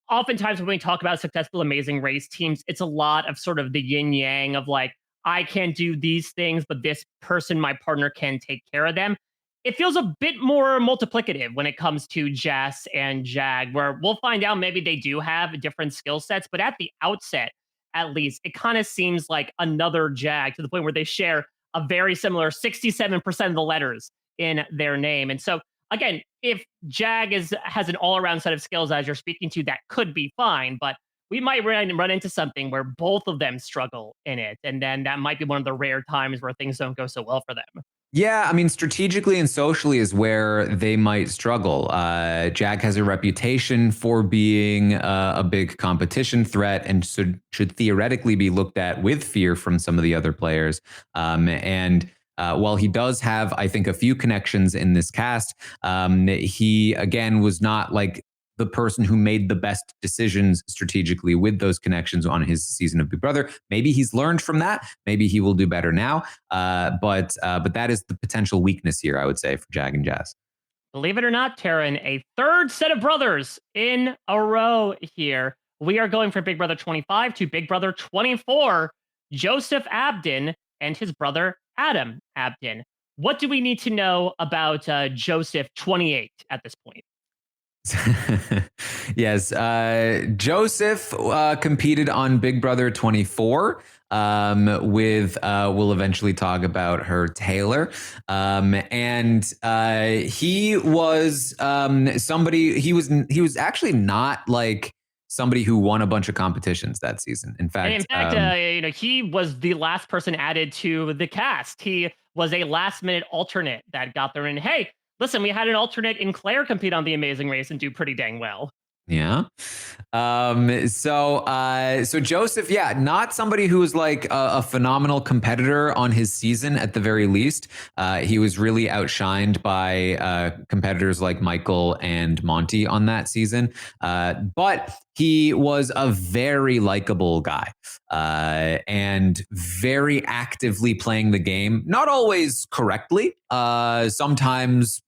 oftentimes when we talk about successful Amazing Race teams, it's a lot of sort of the yin yang of like, I can do these things, but this person, my partner, can take care of them. It feels a bit more multiplicative when it comes to Jazz and Jag, where we'll find out maybe they do have different skill sets, but at the outset, at least, it kind of seems like another Jag to the point where they share a very similar 67% of the letters in their name. And so, again, if Jag has an all-around set of skills as you're speaking to, that could be fine, but we might run into something where both of them struggle in it. And then that might be one of the rare times where things don't go so well for them. Yeah, I mean, strategically and socially is where they might struggle. Jag has a reputation for being a big competition threat and should theoretically be looked at with fear from some of the other players. While he does have, I think, a few connections in this cast, he, again, was not like the person who made the best decisions strategically with those connections on his season of Big Brother. Maybe he's learned from that. Maybe he will do better now. But that is the potential weakness here, I would say, for Jag and Jazz. Believe it or not, Taran, a third set of brothers in a row here. We are going from Big Brother 25 to Big Brother 24, Joseph Abden and his brother, Adam Abden. What do we need to know about Joseph 28 at this point? Yes, Joseph competed on Big Brother 24 with we'll eventually talk about her Taylor, and he was somebody. He was actually not like somebody who won a bunch of competitions that season. In fact, he was the last person added to the cast. He was a last minute alternate that got there. And hey, listen, we had an alternate in Claire compete on The Amazing Race and do pretty dang well. Yeah. So Joseph, yeah, not somebody who was like a phenomenal competitor on his season at the very least. He was really outshined by competitors like Michael and Monty on that season. But he was a very likable guy and very actively playing the game, not always correctly. Sometimes,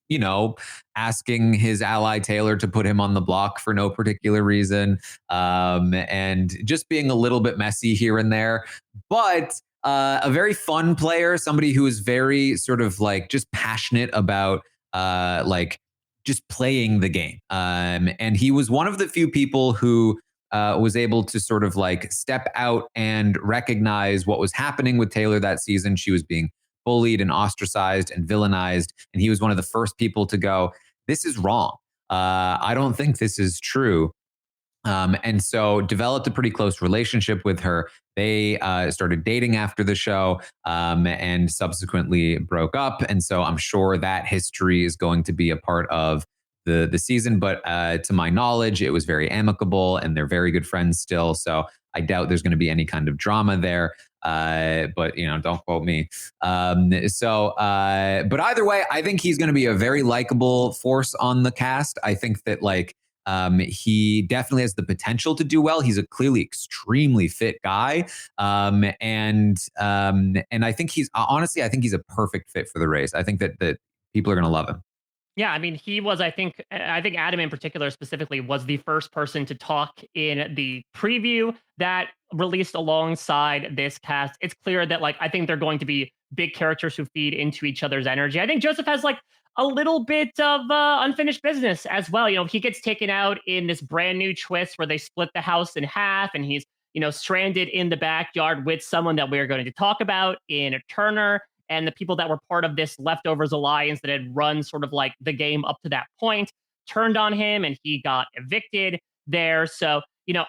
asking his ally Taylor to put him on the block for no particular reason, and just being a little bit messy here and there. But a very fun player, somebody who is very sort of like just passionate about like just playing the game. And he was one of the few people who was able to sort of like step out and recognize what was happening with Taylor that season. She was being bullied and ostracized and villainized. And he was one of the first people to go, this is wrong. I don't think this is true. And so developed a pretty close relationship with her. They started dating after the show and subsequently broke up. And so I'm sure that history is going to be a part of the season. But to my knowledge, it was very amicable and they're very good friends still. So I doubt there's going to be any kind of drama there. But don't quote me. But either way, I think he's going to be a very likable force on the cast. I think that he definitely has the potential to do well. He's a clearly extremely fit guy. And I think I think he's a perfect fit for the race. I think that people are going to love him. Yeah, I mean, he was, I think Adam in particular specifically was the first person to talk in the preview that released alongside this cast. It's clear that I think they're going to be big characters who feed into each other's energy. I think Joseph has a little bit of unfinished business as well. He gets taken out in this brand new twist where they split the house in half and he's, stranded in the backyard with someone that we're going to talk about in Turner and the people that were part of this Leftovers Alliance that had run sort of the game up to that point turned on him and he got evicted there. So,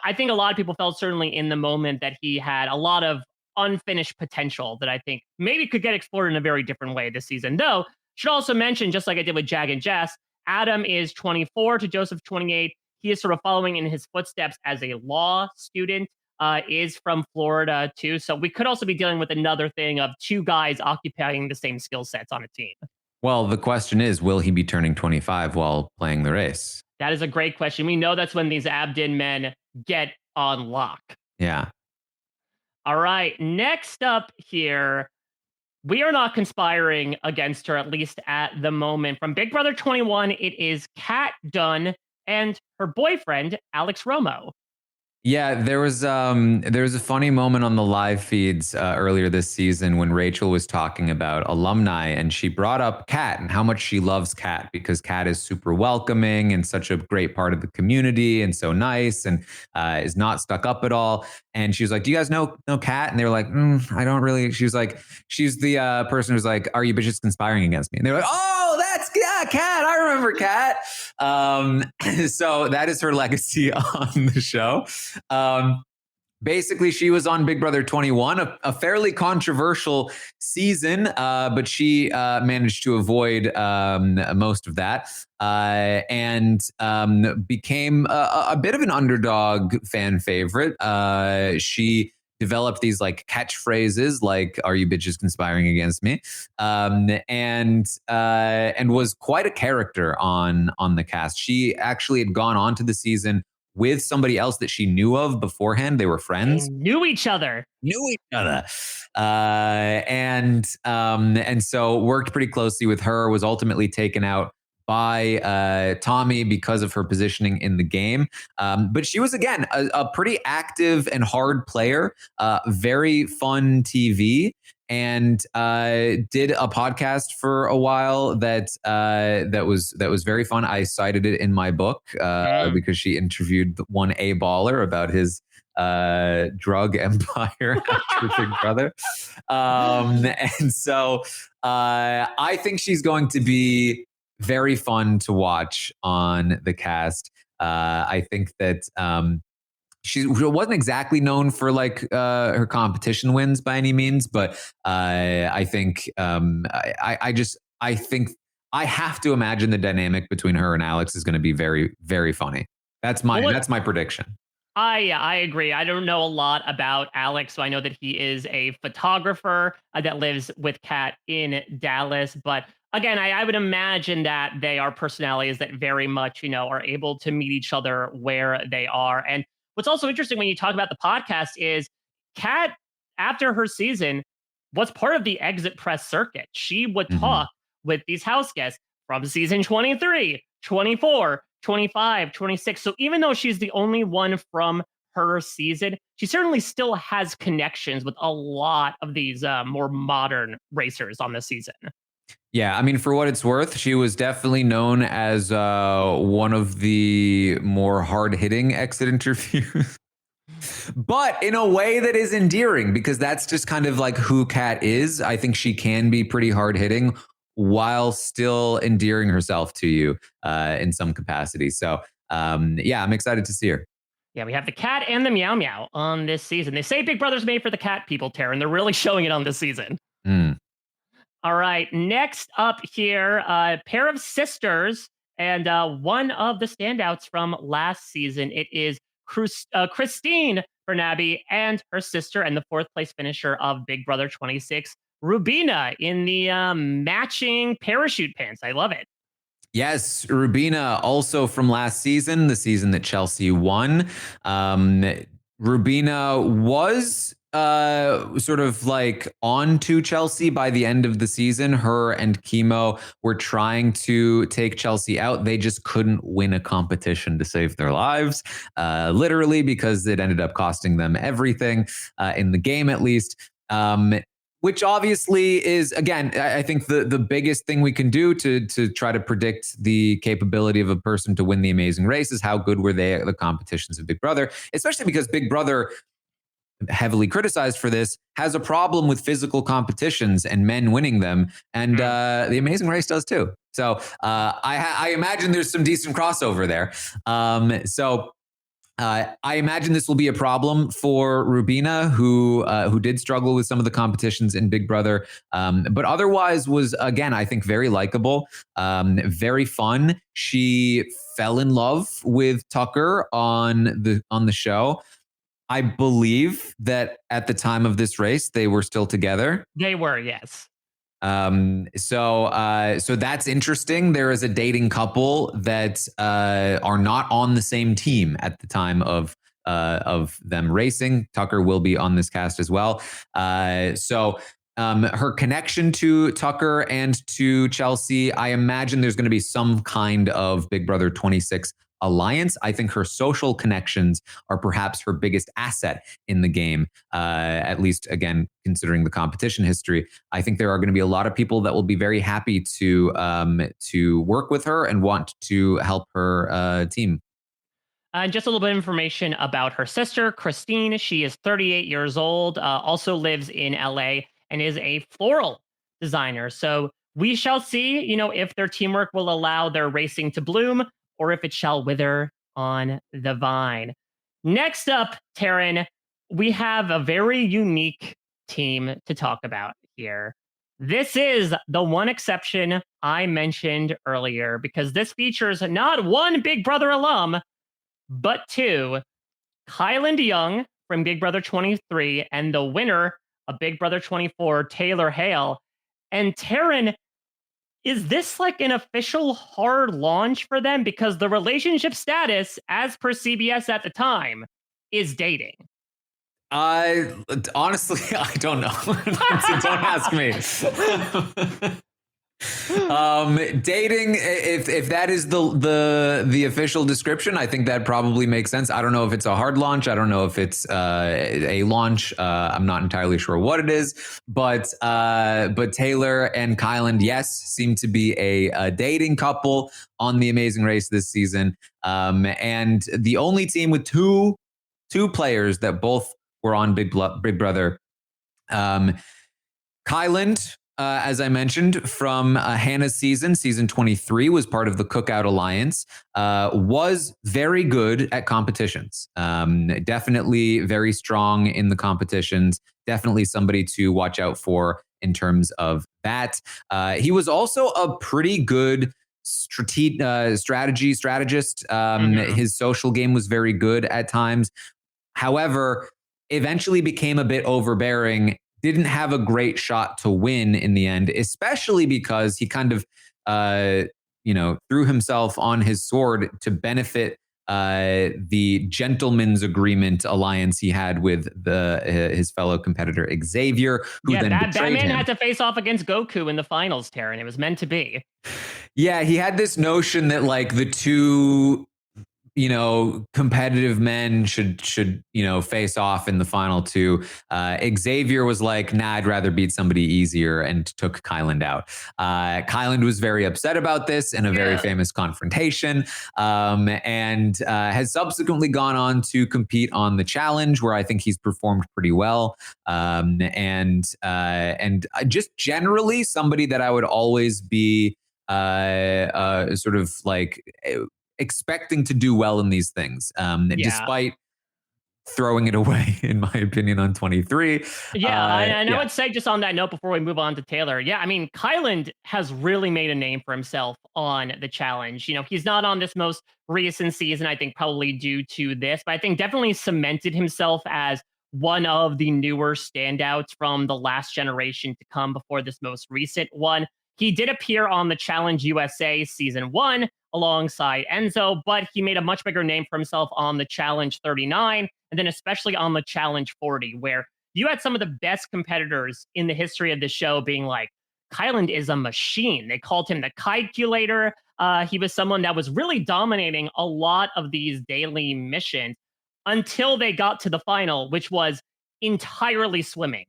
I think a lot of people felt certainly in the moment that he had a lot of unfinished potential that I think maybe could get explored in a very different way this season. Though, should also mention, just like I did with Jag and Jess, Adam is 24 to Joseph 28. He is sort of following in his footsteps as a law student, is from Florida too. So we could also be dealing with another thing of two guys occupying the same skill sets on a team. Well, the question is, will he be turning 25 while playing the race? That is a great question. We know that's when these Abdin men get on lock. Yeah. All right. Next up here, we are not conspiring against her, at least at the moment. From Big Brother 21, it is Kat Dunn and her boyfriend, Alex Romo. Yeah, there was a funny moment on the live feeds earlier this season when Rachel was talking about alumni and she brought up Kat and how much she loves Kat because Kat is super welcoming and such a great part of the community and so nice and is not stuck up at all. And she was like, "Do you guys know Kat?" And they were like, "I don't really." She was like, "She's the person who's like, are you bitches conspiring against me?" And they were like, "Oh, that's Kat. I remember Kat." So that is her legacy on the show. Basically, she was on Big Brother 21, a fairly controversial season, but she managed to avoid most of that and became a bit of an underdog fan favorite. She developed these catchphrases like "Are you bitches conspiring against me?" and was quite a character on the cast. She actually had gone on to the season with somebody else that she knew of beforehand. They were friends. They knew each other. And so worked pretty closely with her, was ultimately taken out by Tommy because of her positioning in the game. But she was, again, a pretty active and hard player, very fun TV, and did a podcast for a while that was very fun. I cited it in my book because she interviewed one A-baller about his drug empire after Big Brother. And so I think she's going to be very fun to watch on the cast. I think that she wasn't exactly known for her competition wins by any means, but I think I think I have to imagine the dynamic between her and Alex is going to be very, very funny. That's my prediction. I agree. I don't know a lot about Alex, so I know that he is a photographer that lives with Kat in Dallas. But again, I would imagine that they are personalities that very much, are able to meet each other where they are. And what's also interesting when you talk about the podcast is Kat, after her season, was part of the exit press circuit. She would talk with these house guests from season 23, 24, 25, 26. So even though she's the only one from her season, she certainly still has connections with a lot of these more modern racers on this season. Yeah, I mean, for what it's worth, she was definitely known as one of the more hard-hitting exit interviews. But in a way that is endearing, because that's just kind of like who Kat is. I think she can be pretty hard-hitting while still endearing herself to you in some capacity. So yeah, I'm excited to see her. Yeah, we have the cat and the meow meow on this season. They say Big Brother's made for the cat people, Taran. They're really showing it on this season. All right, next up here, a pair of sisters, and one of the standouts from last season. It is Christine Bernabe and her sister, and the fourth place finisher of Big Brother 26, Rubina, in the matching parachute pants. I love it. Yes, Rubina, also from last season, the season that Chelsea won. Rubina was sort of like on to Chelsea by the end of the season. Her and Chemo were trying to take Chelsea out. They just couldn't win a competition to save their lives, literally, because it ended up costing them everything in the game, at least. Which obviously is, again, I think the biggest thing we can do to try to predict the capability of a person to win the Amazing Race is how good were they at the competitions of Big Brother, especially because Big Brother, heavily criticized for this, has a problem with physical competitions and men winning them. And the Amazing Race does too. So I imagine there's some decent crossover there. I imagine this will be a problem for Rubina, who did struggle with some of the competitions in Big Brother, but otherwise was, again, I think very likable, very fun. She fell in love with Tucker on the show. I believe that at the time of this race, they were still together. They were, yes. So that's interesting. There is a dating couple that are not on the same team at the time of them racing. Tucker will be on this cast as well. Her connection to Tucker and to Chelsea, I imagine there's going to be some kind of Big Brother 26 alliance. I think her social connections are perhaps her biggest asset in the game, at least, again, considering the competition history. I think there are going to be a lot of people that will be very happy to work with her and want to help her team. Just a little bit of information about her sister, Christine. She is 38 years old, also lives in LA, and is a floral designer. So we shall see, if their teamwork will allow their racing to bloom, or if it shall wither on the vine. Next up, Taran, we have a very unique team to talk about here. This is the one exception I mentioned earlier, because this features not one Big Brother alum, but two. Kyland Young from Big Brother 23 and the winner of Big Brother 24, Taylor Hale. And Taran, is this like an official hard launch for them? Because the relationship status, as per CBS at the time, is dating. Honestly, I don't know. Don't ask me. Dating, if that is the official description, I think that probably makes sense. I don't know if it's a hard launch. I don't know if it's a launch. I'm not entirely sure what it is, but Taylor and Kyland, yes, seem to be a dating couple on The Amazing Race this season, and the only team with two players that both were on Big Brother. Kyland, as I mentioned, from Hannah's season 23, was part of the Cookout Alliance, was very good at competitions. Definitely very strong in the competitions. Definitely somebody to watch out for in terms of that. He was also a pretty good strategist. His social game was very good at times. However, eventually became a bit overbearing. Didn't have a great shot to win in the end, especially because he kind of, threw himself on his sword to benefit the gentleman's agreement alliance he had with his fellow competitor Xavier, who then betrayed that man him. had to face off against Goku in the finals, Taran. It was meant to be. Yeah, he had this notion that like the two competitive men should face off in the final two. Xavier was like, nah, I'd rather beat somebody easier, and took Kyland out. Kyland was very upset about this in a very famous confrontation, and has subsequently gone on to compete on the challenge, where I think he's performed pretty well. And just generally somebody that I would always be sort of like expecting to do well in these things, despite throwing it away, in my opinion, on 23. I would say, just on that note, before we move on to Taylor, I mean, Kyland has really made a name for himself on the challenge. He's not on this most recent season, I think probably due to this, but I think definitely cemented himself as one of the newer standouts from the last generation to come before this most recent one. He did appear on the Challenge USA season 1 alongside Enzo, but he made a much bigger name for himself on the Challenge 39, and then especially on the Challenge 40, where you had some of the best competitors in the history of the show being like, Kyland is a machine. They called him the Calculator. He was someone that was really dominating a lot of these daily missions until they got to the final, which was entirely swimming.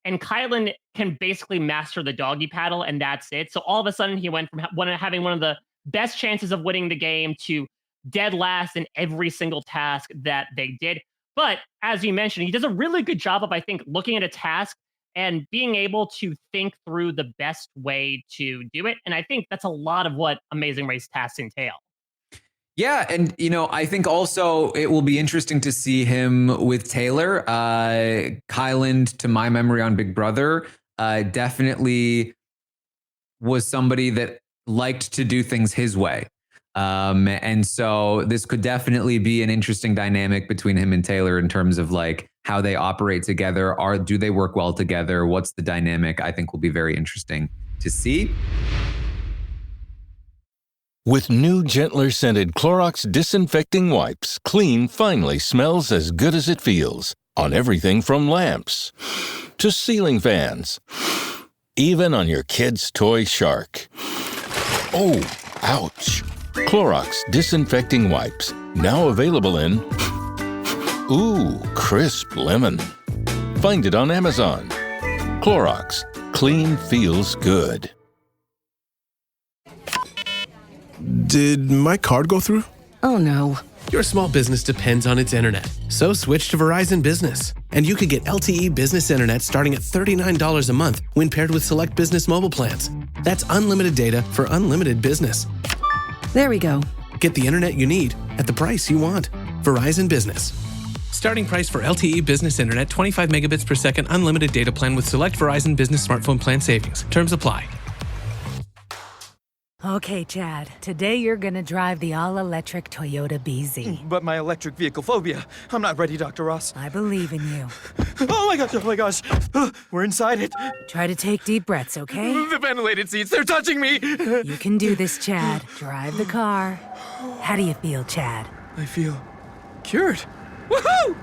And Kyland can basically master the doggy paddle, and that's it. So all of a sudden, he went from having one of the best chances of winning the game to dead last in every single task that they did. But as you mentioned, he does a really good job of, I think, looking at a task and being able to think through the best way to do it. And I think that's a lot of what Amazing Race tasks entail. Yeah, and I think also it will be interesting to see him with Taylor. Kyland, to my memory on Big Brother, definitely was somebody that liked to do things his way. And so this could definitely be an interesting dynamic between him and Taylor in terms of like how they operate together. Do they work well together? What's the dynamic? I think will be very interesting to see. With new, gentler scented Clorox disinfecting wipes, clean finally smells as good as it feels. On everything from lamps to ceiling fans. Even on your kid's toy shark. Oh, ouch. Clorox disinfecting wipes, now available in crisp lemon. Find it on Amazon. Clorox, clean feels good. Did my card go through? Oh no. Your small business depends on its internet, so switch to Verizon Business. And you can get LTE business internet starting at $39 a month when paired with select business mobile plans. That's unlimited data for unlimited business. There we go. Get the internet you need at the price you want. Verizon Business. Starting price for LTE business internet, 25 megabits per second unlimited data plan with select Verizon Business smartphone plan savings. Terms apply. Okay, Chad. Today you're gonna drive the all-electric Toyota BZ. But my electric vehicle phobia. I'm not ready, Dr. Ross. I believe in you. Oh my gosh. We're inside it. Try to take deep breaths, okay? The ventilated seats, they're touching me. You can do this, Chad. Drive the car. How do you feel, Chad? I feel cured. Woohoo!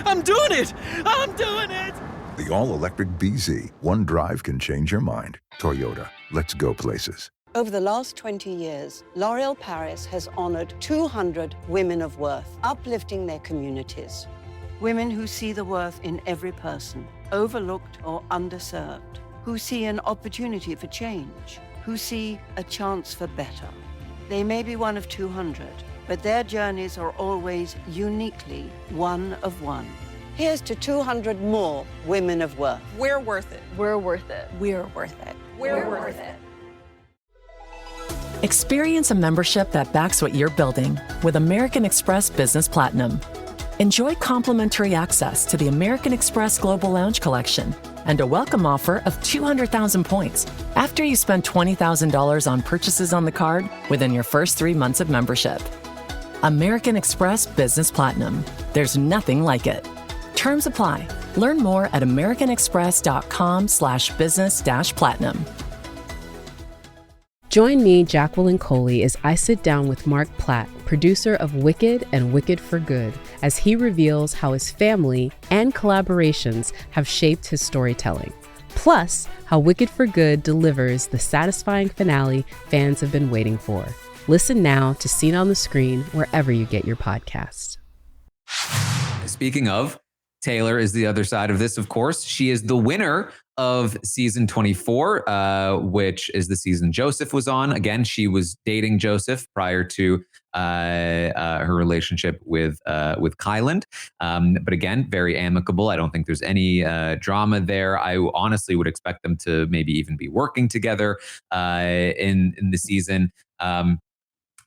I'm doing it! I'm doing it! The all-electric BZ. One drive can change your mind. Toyota. Let's go places. Over the last 20 years, L'Oréal Paris has honored 200 women of worth, uplifting their communities. Women who see the worth in every person, overlooked or underserved, who see an opportunity for change, who see a chance for better. They may be one of 200, but their journeys are always uniquely one of one. Here's to 200 more women of worth. We're worth it. We're worth it. We're worth it. We're worth it. Experience a membership that backs what you're building with American Express Business Platinum. Enjoy complimentary access to the American Express Global Lounge Collection and a welcome offer of 200,000 points after you spend $20,000 on purchases on the card within your first 3 months of membership. American Express Business Platinum. There's nothing like it. Terms apply. Learn more at americanexpress.com/business-platinum. Join me, Jacqueline Coley, as I sit down with Mark Platt, producer of Wicked and Wicked for Good, as he reveals how his family and collaborations have shaped his storytelling. Plus, how Wicked for Good delivers the satisfying finale fans have been waiting for. Listen now to Seen on the Screen wherever you get your podcasts. Speaking of, Taylor is the other side of this, of course. She is the winner of season 24, which is the season Joseph was on. Again, she was dating Joseph prior to her relationship with Kyland. But again, very amicable. I don't think there's any drama there. I honestly would expect them to maybe even be working together in the season.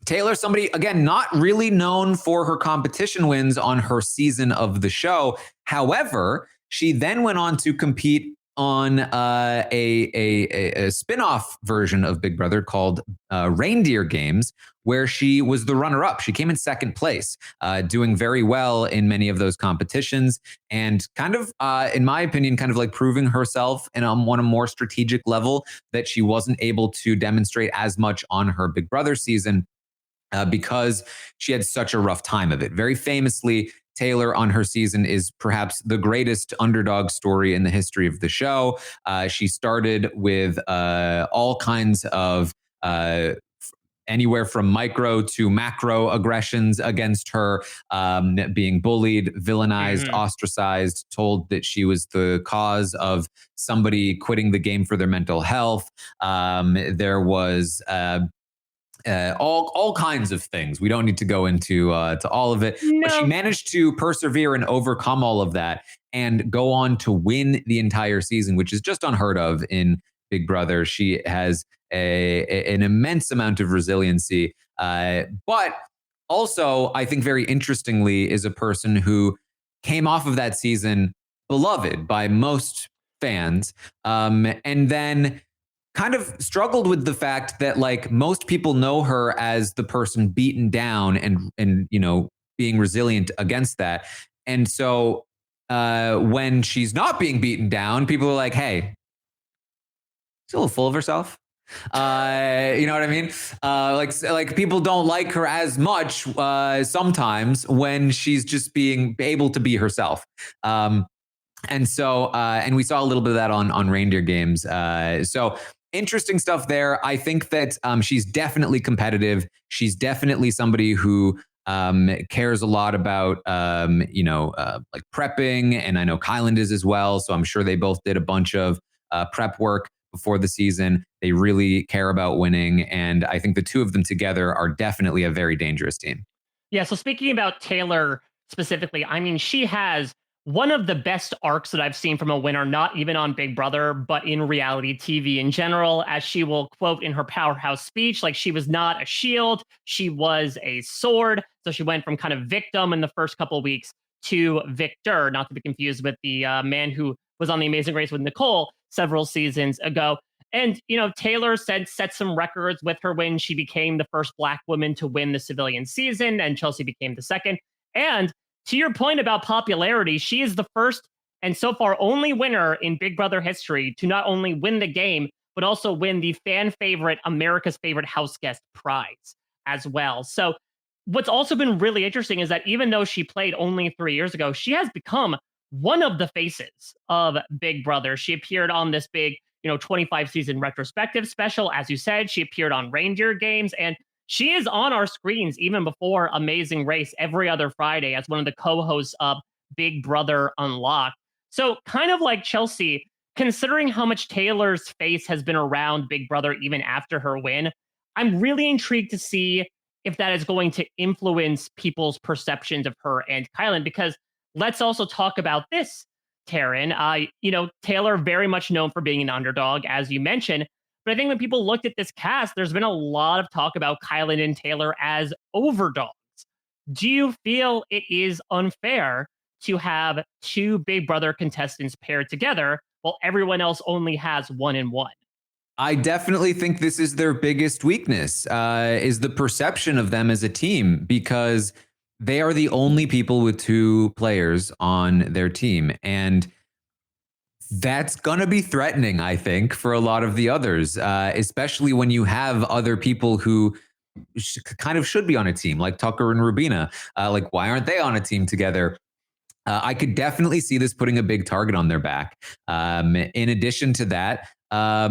Taylor, somebody, again, not really known for her competition wins on her season of the show. However, she then went on to compete on a spin-off version of Big Brother called Reindeer Games, where she was the runner-up. She came in second place, doing very well in many of those competitions, and kind of, in my opinion, kind of like proving herself and on a more strategic level that she wasn't able to demonstrate as much on her Big Brother season. Because she had such a rough time of it. Very famously, Taylor on her season is perhaps the greatest underdog story in the history of the show. She started with all kinds of anywhere from micro to macro aggressions against her, being bullied, villainized, ostracized, told that she was the cause of somebody quitting the game for their mental health. There was all kinds of things. We don't need to go into to all of it, but she managed to persevere and overcome all of that and go on to win the entire season, which is just unheard of in Big Brother. She has an immense amount of resiliency, but also, I think very interestingly, is a person who came off of that season beloved by most fans, and then kind of struggled with the fact that like most people know her as the person beaten down and you know, being resilient against that. And so when she's not being beaten down, people are like, hey, she's a little full of herself. You know what I mean? Like people don't like her as much sometimes when she's just being able to be herself. And so, and we saw a little bit of that on Reindeer Games. So interesting stuff there. I think that she's definitely competitive. She's definitely somebody who cares a lot about, like prepping. And I know Kyland is as well. So I'm sure they both did a bunch of prep work before the season. They really care about winning. And I think the two of them together are definitely a very dangerous team. Yeah. So speaking about Taylor specifically, I mean, she has one of the best arcs that I've seen from a winner, not even on Big Brother, but in reality TV in general, as she will quote in her powerhouse speech, like she was not a shield, she was a sword. So she went from kind of victim in the first couple of weeks to victor, not to be confused with the man who was on The Amazing Race with Nicole several seasons ago. And, you know, Taylor set some records with her win. She became the first Black woman to win the civilian season, and Chelsea became the second. And to your point about popularity, she is the first and so far only winner in Big Brother history to not only win the game, but also win the fan favorite, America's Favorite House Guest prize as well. So what's also been really interesting is that even though she played only 3 years ago, she has become one of the faces of Big Brother. She appeared on this big, 25 season retrospective special. As you said, she appeared on Reindeer Games, and she is on our screens even before Amazing Race every other Friday as one of the co-hosts of Big Brother Unlocked. So kind of like Chelsea, considering how much Taylor's face has been around Big Brother even after her win, I'm really intrigued to see if that is going to influence people's perceptions of her and Kyland, because let's also talk about this, Taran. Taylor very much known for being an underdog, as you mentioned. But I think when people looked at this cast, there's been a lot of talk about Kyland and Taylor as overdogs. Do you feel it is unfair to have two Big Brother contestants paired together while everyone else only has 1 and 1? I definitely think this is their biggest weakness, is the perception of them as a team, because they are the only people with 2 players on their team. And that's going to be threatening, I think, for a lot of the others, especially when you have other people who kind of should be on a team, like Tucker and Rubina. Like, why aren't they on a team together? I could definitely see this putting a big target on their back. In addition to that, I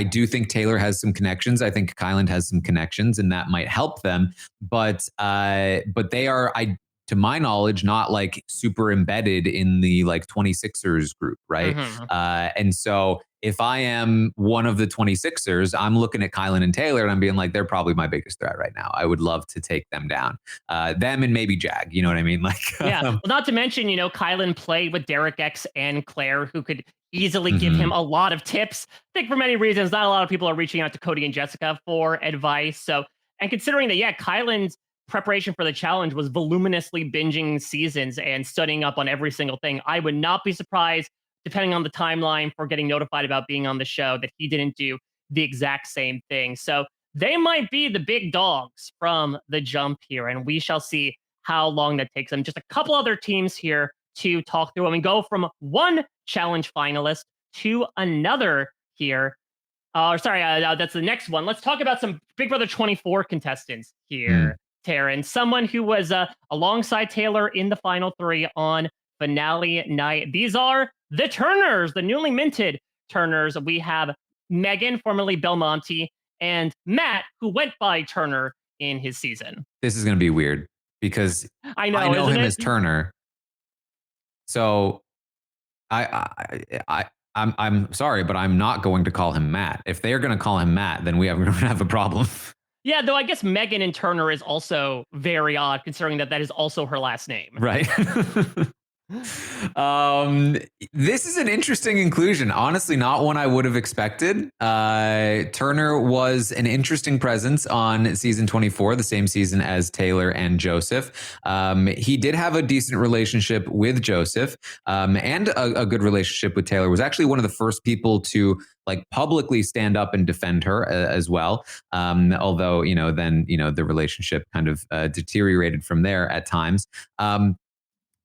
do think Taylor has some connections. I think Kyland has some connections, and that might help them. But they are, to my knowledge, not like super embedded in the like 26ers group, right? Mm-hmm. And so if I am one of the 26ers, I'm looking at Kyland and Taylor and I'm being like, they're probably my biggest threat right now. I would love to take them down. Them and maybe Jag, you know what I mean? Like, yeah. Well, not to mention, Kylan played with Derek X and Claire, who could easily give him a lot of tips. I think for many reasons, not a lot of people are reaching out to Cody and Jessica for advice. So, and considering that, Kylan's preparation for the challenge was voluminously binging seasons and studying up on every single thing, I would not be surprised, depending on the timeline for getting notified about being on the show, that he didn't do the exact same thing. So they might be the big dogs from the jump here, and we shall see how long that takes them. Just a couple other teams here to talk through. I mean, go from one challenge finalist to another here. That's the next one. Let's talk about some Big Brother 24 contestants here, Taran. Someone who was alongside Taylor in the final three on finale night. These are the Turners, the newly minted Turners. We have Megan, formerly Belmonte, and Matt, who went by Turner in his season. This is going to be weird because I know him as Turner. So I'm sorry, but I'm not going to call him Matt. If they are going to call him Matt, then we're going to have a problem. Yeah, though I guess Megan and Turner is also very odd, considering that is also her last name. Right. This is an interesting inclusion. Honestly, not one I would have expected. Turner was an interesting presence on season 24, the same season as Taylor and Joseph. He did have a decent relationship with Joseph, and a good relationship with Taylor. Was actually one of the first people to like publicly stand up and defend her as well. Although, then, the relationship kind of deteriorated from there at times.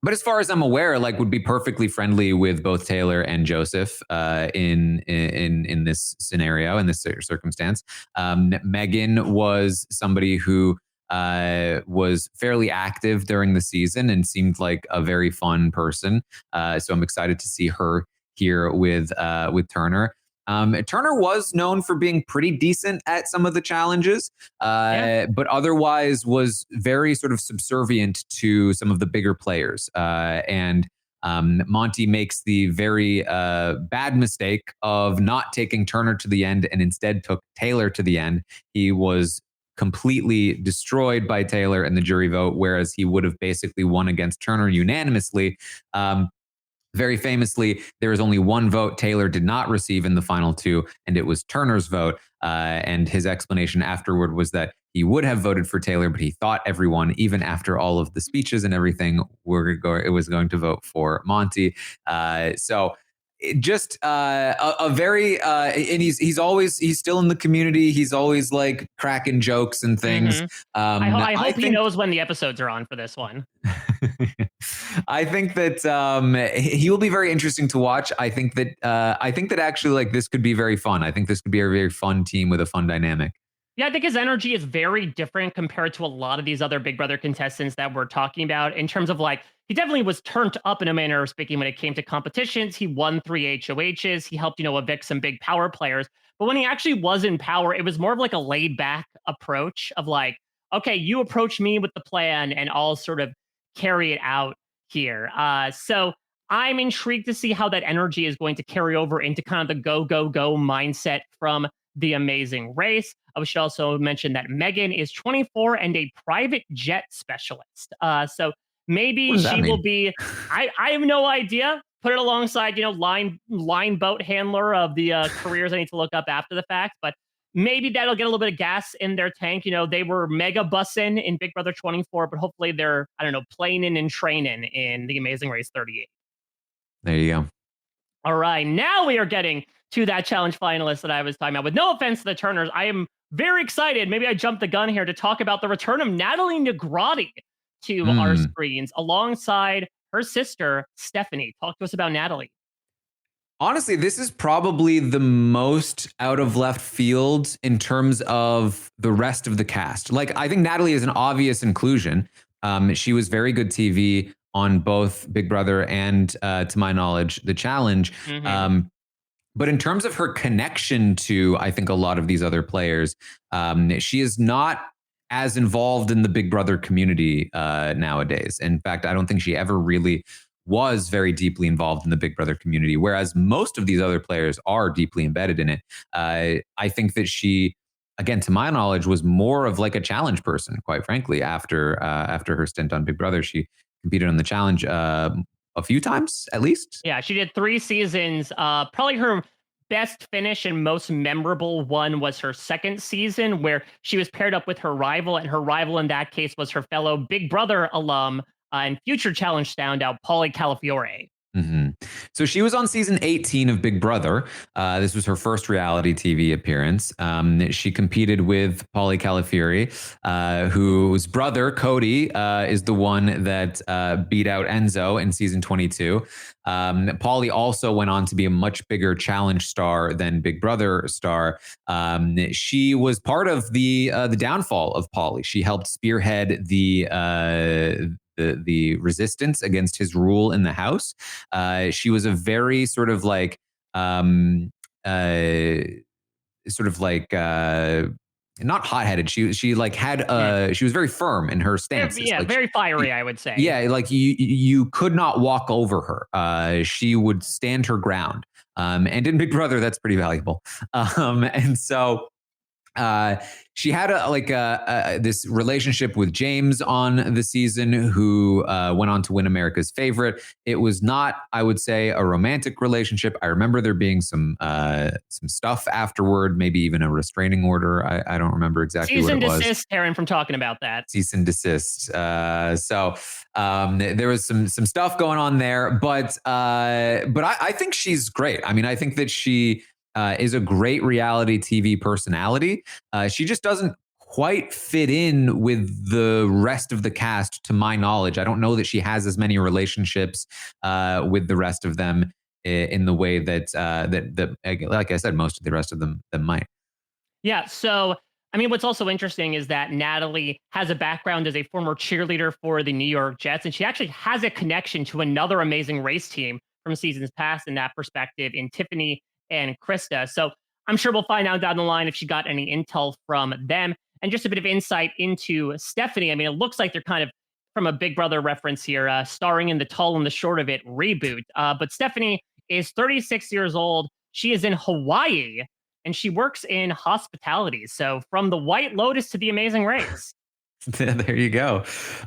But as far as I'm aware, would be perfectly friendly with both Taylor and Joseph in this scenario, in this circumstance. Megan was somebody who was fairly active during the season and seemed like a very fun person. So I'm excited to see her here with Turner. Turner was known for being pretty decent at some of the challenges, but otherwise was very sort of subservient to some of the bigger players. And Monty makes the very bad mistake of not taking Turner to the end and instead took Taylor to the end. He was completely destroyed by Taylor in the jury vote, whereas he would have basically won against Turner unanimously. Very famously, there was only one vote Taylor did not receive in the final two, and it was Turner's vote. And his explanation afterward was that he would have voted for Taylor, but he thought everyone, even after all of the speeches and everything, it was going to vote for Monty. So just a very and he's still in the community. He's always like cracking jokes and things. I hope he knows when the episodes are on for this one. I think that he will be very interesting to watch. I think that actually this could be very fun. I think this could be a very fun team with a fun dynamic. Yeah, I think his energy is very different compared to a lot of these other Big Brother contestants that we're talking about, in terms of he definitely was turned up in a manner of speaking when it came to competitions. He won 3 HOHs. He helped, evict some big power players. But when he actually was in power, it was more of a laid back approach of okay, you approach me with the plan and I'll sort of carry it out here. So I'm intrigued to see how that energy is going to carry over into kind of the go, go, go mindset from The Amazing Race. I should also mention that Megan is 24 and a private jet specialist. So maybe she will be, I have no idea. Put it alongside, line boat handler of the careers I need to look up after the fact. But maybe that'll get a little bit of gas in their tank. They were mega bussing in Big Brother 24, but hopefully they're, planing and training in The Amazing Race 38. There you go. All right. Now we are getting to that challenge finalist that I was talking about. With no offense to the Turners, I am very excited. Maybe I jumped the gun here to talk about the return of Natalie Negrotti to our screens alongside her sister, Stephanie. Talk to us about Natalie. Honestly, this is probably the most out of left field in terms of the rest of the cast. I think Natalie is an obvious inclusion. She was very good TV on both Big Brother and, to my knowledge, The Challenge. But in terms of her connection to, I think, a lot of these other players, she is not as involved in the Big Brother community nowadays. In fact, I don't think she ever really was very deeply involved in the Big Brother community, whereas most of these other players are deeply embedded in it. I think that she, again, to my knowledge, was more of like a challenge person, quite frankly. After her stint on Big Brother, she competed on the challenge a few times, at least. Yeah, she did 3 seasons. Probably her best finish and most memorable one was her second season, where she was paired up with her rival, and her rival in that case was her fellow Big Brother alum and future challenge standout, Pauly Calafiore. Mm-hmm. So she was on season 18 of Big Brother. This was her first reality TV appearance. She competed with Pauly Calafiore, whose brother, Cody, is the one that beat out Enzo in season 22. Pauly also went on to be a much bigger challenge star than Big Brother star. She was part of the downfall of Pauly. She helped spearhead the resistance against his rule in the house. She was a very sort of like not hot-headed. She like had she was very firm in her stances. Yeah, like, very fiery, I would say. Yeah, like you could not walk over her. She would stand her ground. And in Big Brother, that's pretty valuable. And so she had this relationship with James on the season, who went on to win America's Favorite. It was not, I would say, a romantic relationship. I remember there being some stuff afterward, maybe even a restraining order. I don't remember exactly what it was. Cease and desist, Taran, from talking about that. Cease and desist. So there was some stuff going on there, but I think she's great. I mean, I think that she is a great reality TV personality. She just doesn't quite fit in with the rest of the cast, to my knowledge. I don't know that she has as many relationships with the rest of them in the way that like I said, most of the rest of them might. Yeah. So, I mean, what's also interesting is that Natalie has a background as a former cheerleader for the New York Jets, and she actually has a connection to another amazing race team from seasons past in that perspective, in Tiffany and Krista. So I'm sure we'll find out down the line if she got any intel from them. And just a bit of insight into Stephanie. I mean, it looks like they're kind of, from a Big Brother reference here, starring in the Tall and the Short of It reboot. But Stephanie is 36 years old. She is in Hawaii, and she works in hospitality. So from the White Lotus to the Amazing Race. There you go.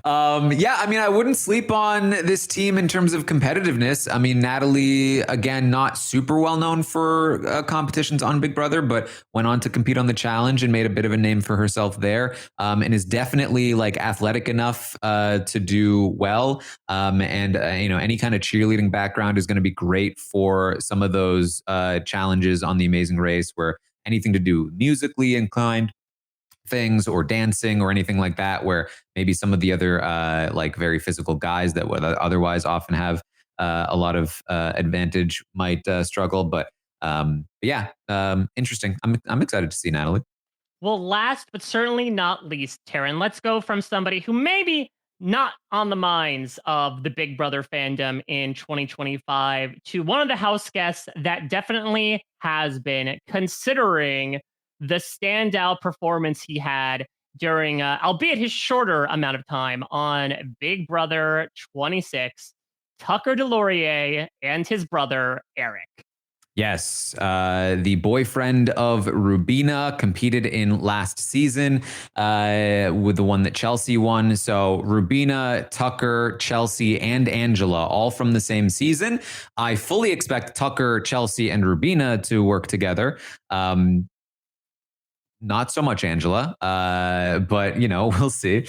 Yeah, I mean, I wouldn't sleep on this team in terms of competitiveness. I mean, Natalie, again, not super well known for competitions on Big Brother, but went on to compete on the challenge and made a bit of a name for herself there, and is definitely like athletic enough to do well. And any kind of cheerleading background is going to be great for some of those challenges on The Amazing Race, where anything to do musically inclined things or dancing or anything like that, where maybe some of the other like very physical guys that would otherwise often have a lot of advantage might struggle. But yeah, interesting. I'm excited to see Natalie. Well, last but certainly not least, Taran, let's go from somebody who maybe not on the minds of the Big Brother fandom in 2025 to one of the house guests that definitely has been, considering the standout performance he had during, albeit his shorter amount of time, on Big Brother 26, Tucker DeLaurier and his brother, Eric. Yes, the boyfriend of Rubina competed in last season with the one that Chelsea won. So Rubina, Tucker, Chelsea, and Angela, all from the same season. I fully expect Tucker, Chelsea, and Rubina to work together. Not so much Angela, but, we'll see.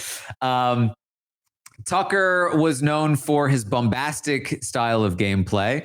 Tucker was known for his bombastic style of gameplay.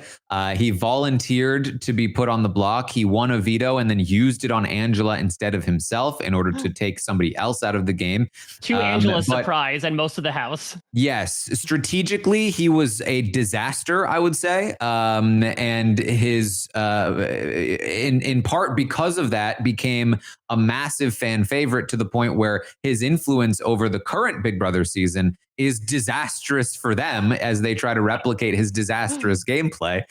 He volunteered to be put on the block. He won a veto and then used it on Angela instead of himself in order to take somebody else out of the game. To Angela's surprise and most of the house. Yes. Strategically, he was a disaster, I would say. And his, in part because of that, became a massive fan favorite, to the point where his influence over the current Big Brother season is disastrous for them as they try to replicate his disastrous gameplay.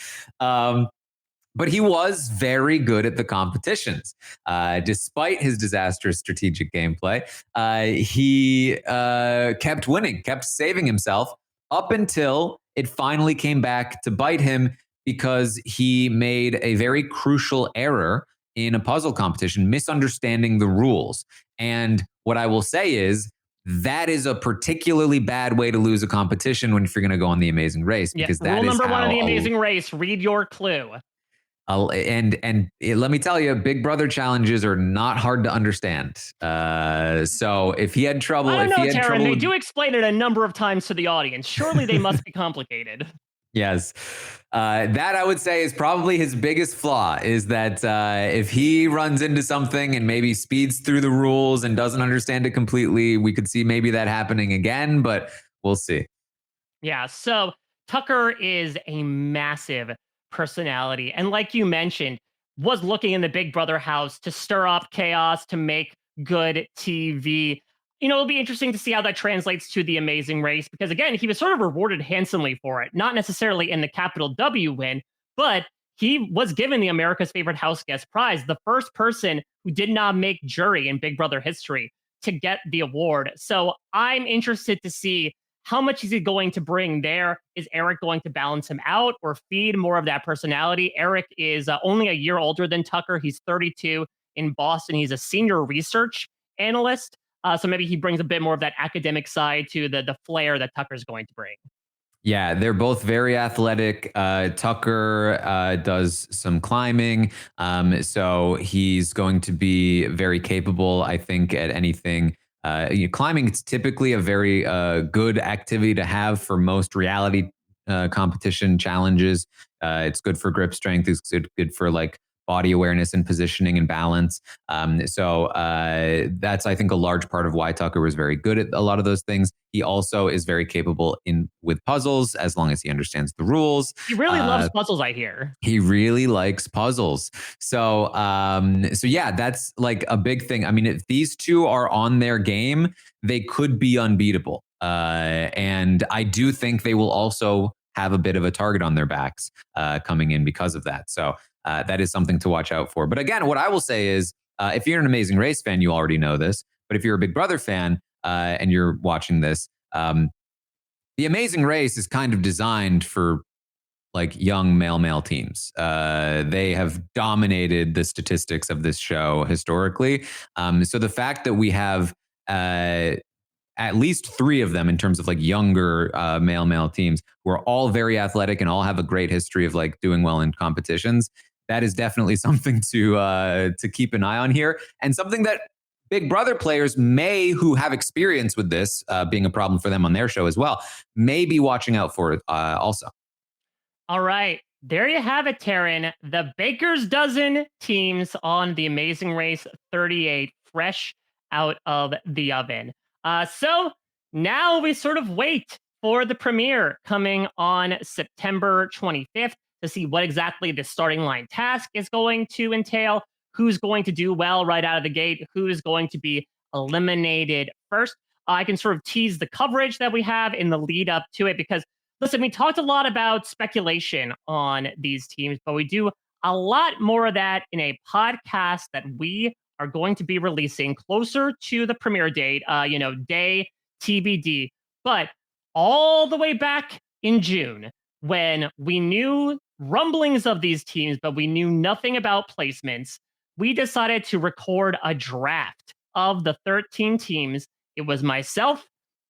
but he was very good at the competitions. Despite his disastrous strategic gameplay, he kept winning, kept saving himself up until it finally came back to bite him because he made a very crucial error in a puzzle competition, misunderstanding the rules. And what I will say is, that is a particularly bad way to lose a competition when if you're going to go on The Amazing Race, because that rule is number one of how The Amazing Race: read your clue. Let me tell you, Big Brother challenges are not hard to understand. So if he had trouble, I don't know, Taran, they do explain it a number of times to the audience. Surely they must be complicated. Yes. That I would say is probably his biggest flaw, is that if he runs into something and maybe speeds through the rules and doesn't understand it completely, we could see maybe that happening again, but we'll see. Yeah, so Tucker is a massive personality. And like you mentioned, was looking in the Big Brother house to stir up chaos, to make good TV. It'll be interesting to see how that translates to The Amazing Race, because again, he was sort of rewarded handsomely for it, not necessarily in the capital W win, but he was given the America's Favorite House Guest prize, the first person who did not make jury in Big Brother history to get the award. So I'm interested to see how much is he going to bring there. Is Eric going to balance him out or feed more of that personality? Eric is only a year older than Tucker. He's 32 in Boston. He's a senior research analyst. So maybe he brings a bit more of that academic side to the flair that Tucker's going to bring. Yeah, they're both very athletic. Tucker does some climbing, so he's going to be very capable, I think, at anything. Climbing is typically a very good activity to have for most reality competition challenges. It's good for grip strength. It's good for like body awareness and positioning and balance. So that's, I think, a large part of why Tucker was very good at a lot of those things. He also is very capable with puzzles, as long as he understands the rules. He really loves puzzles, I hear. He really likes puzzles. So yeah, that's like a big thing. I mean, if these two are on their game, they could be unbeatable. And I do think they will also have a bit of a target on their backs coming in because of that. So that is something to watch out for. But again, what I will say is, if you're an Amazing Race fan, you already know this. But if you're a Big Brother fan and you're watching this, The Amazing Race is kind of designed for like young male teams. They have dominated the statistics of this show historically. So the fact that we have at least 3 of them in terms of like younger male teams who are all very athletic and all have a great history of like doing well in competitions, that is definitely something to keep an eye on here, and something that Big Brother players who have experience with this being a problem for them on their show as well, may be watching out for it also. All right. There you have it, Taran. The Baker's Dozen teams on The Amazing Race 38, fresh out of the oven. So now we sort of wait for the premiere coming on September 25th to see what exactly the starting line task is going to entail, who's going to do well right out of the gate, who's going to be eliminated first. I can sort of tease the coverage that we have in the lead up to it, because listen, we talked a lot about speculation on these teams, but we do a lot more of that in a podcast that we are going to be releasing closer to the premiere date, day TBD. But all the way back in June, when we knew rumblings of these teams, but we knew nothing about placements, we decided to record a draft of the 13 teams. It was myself,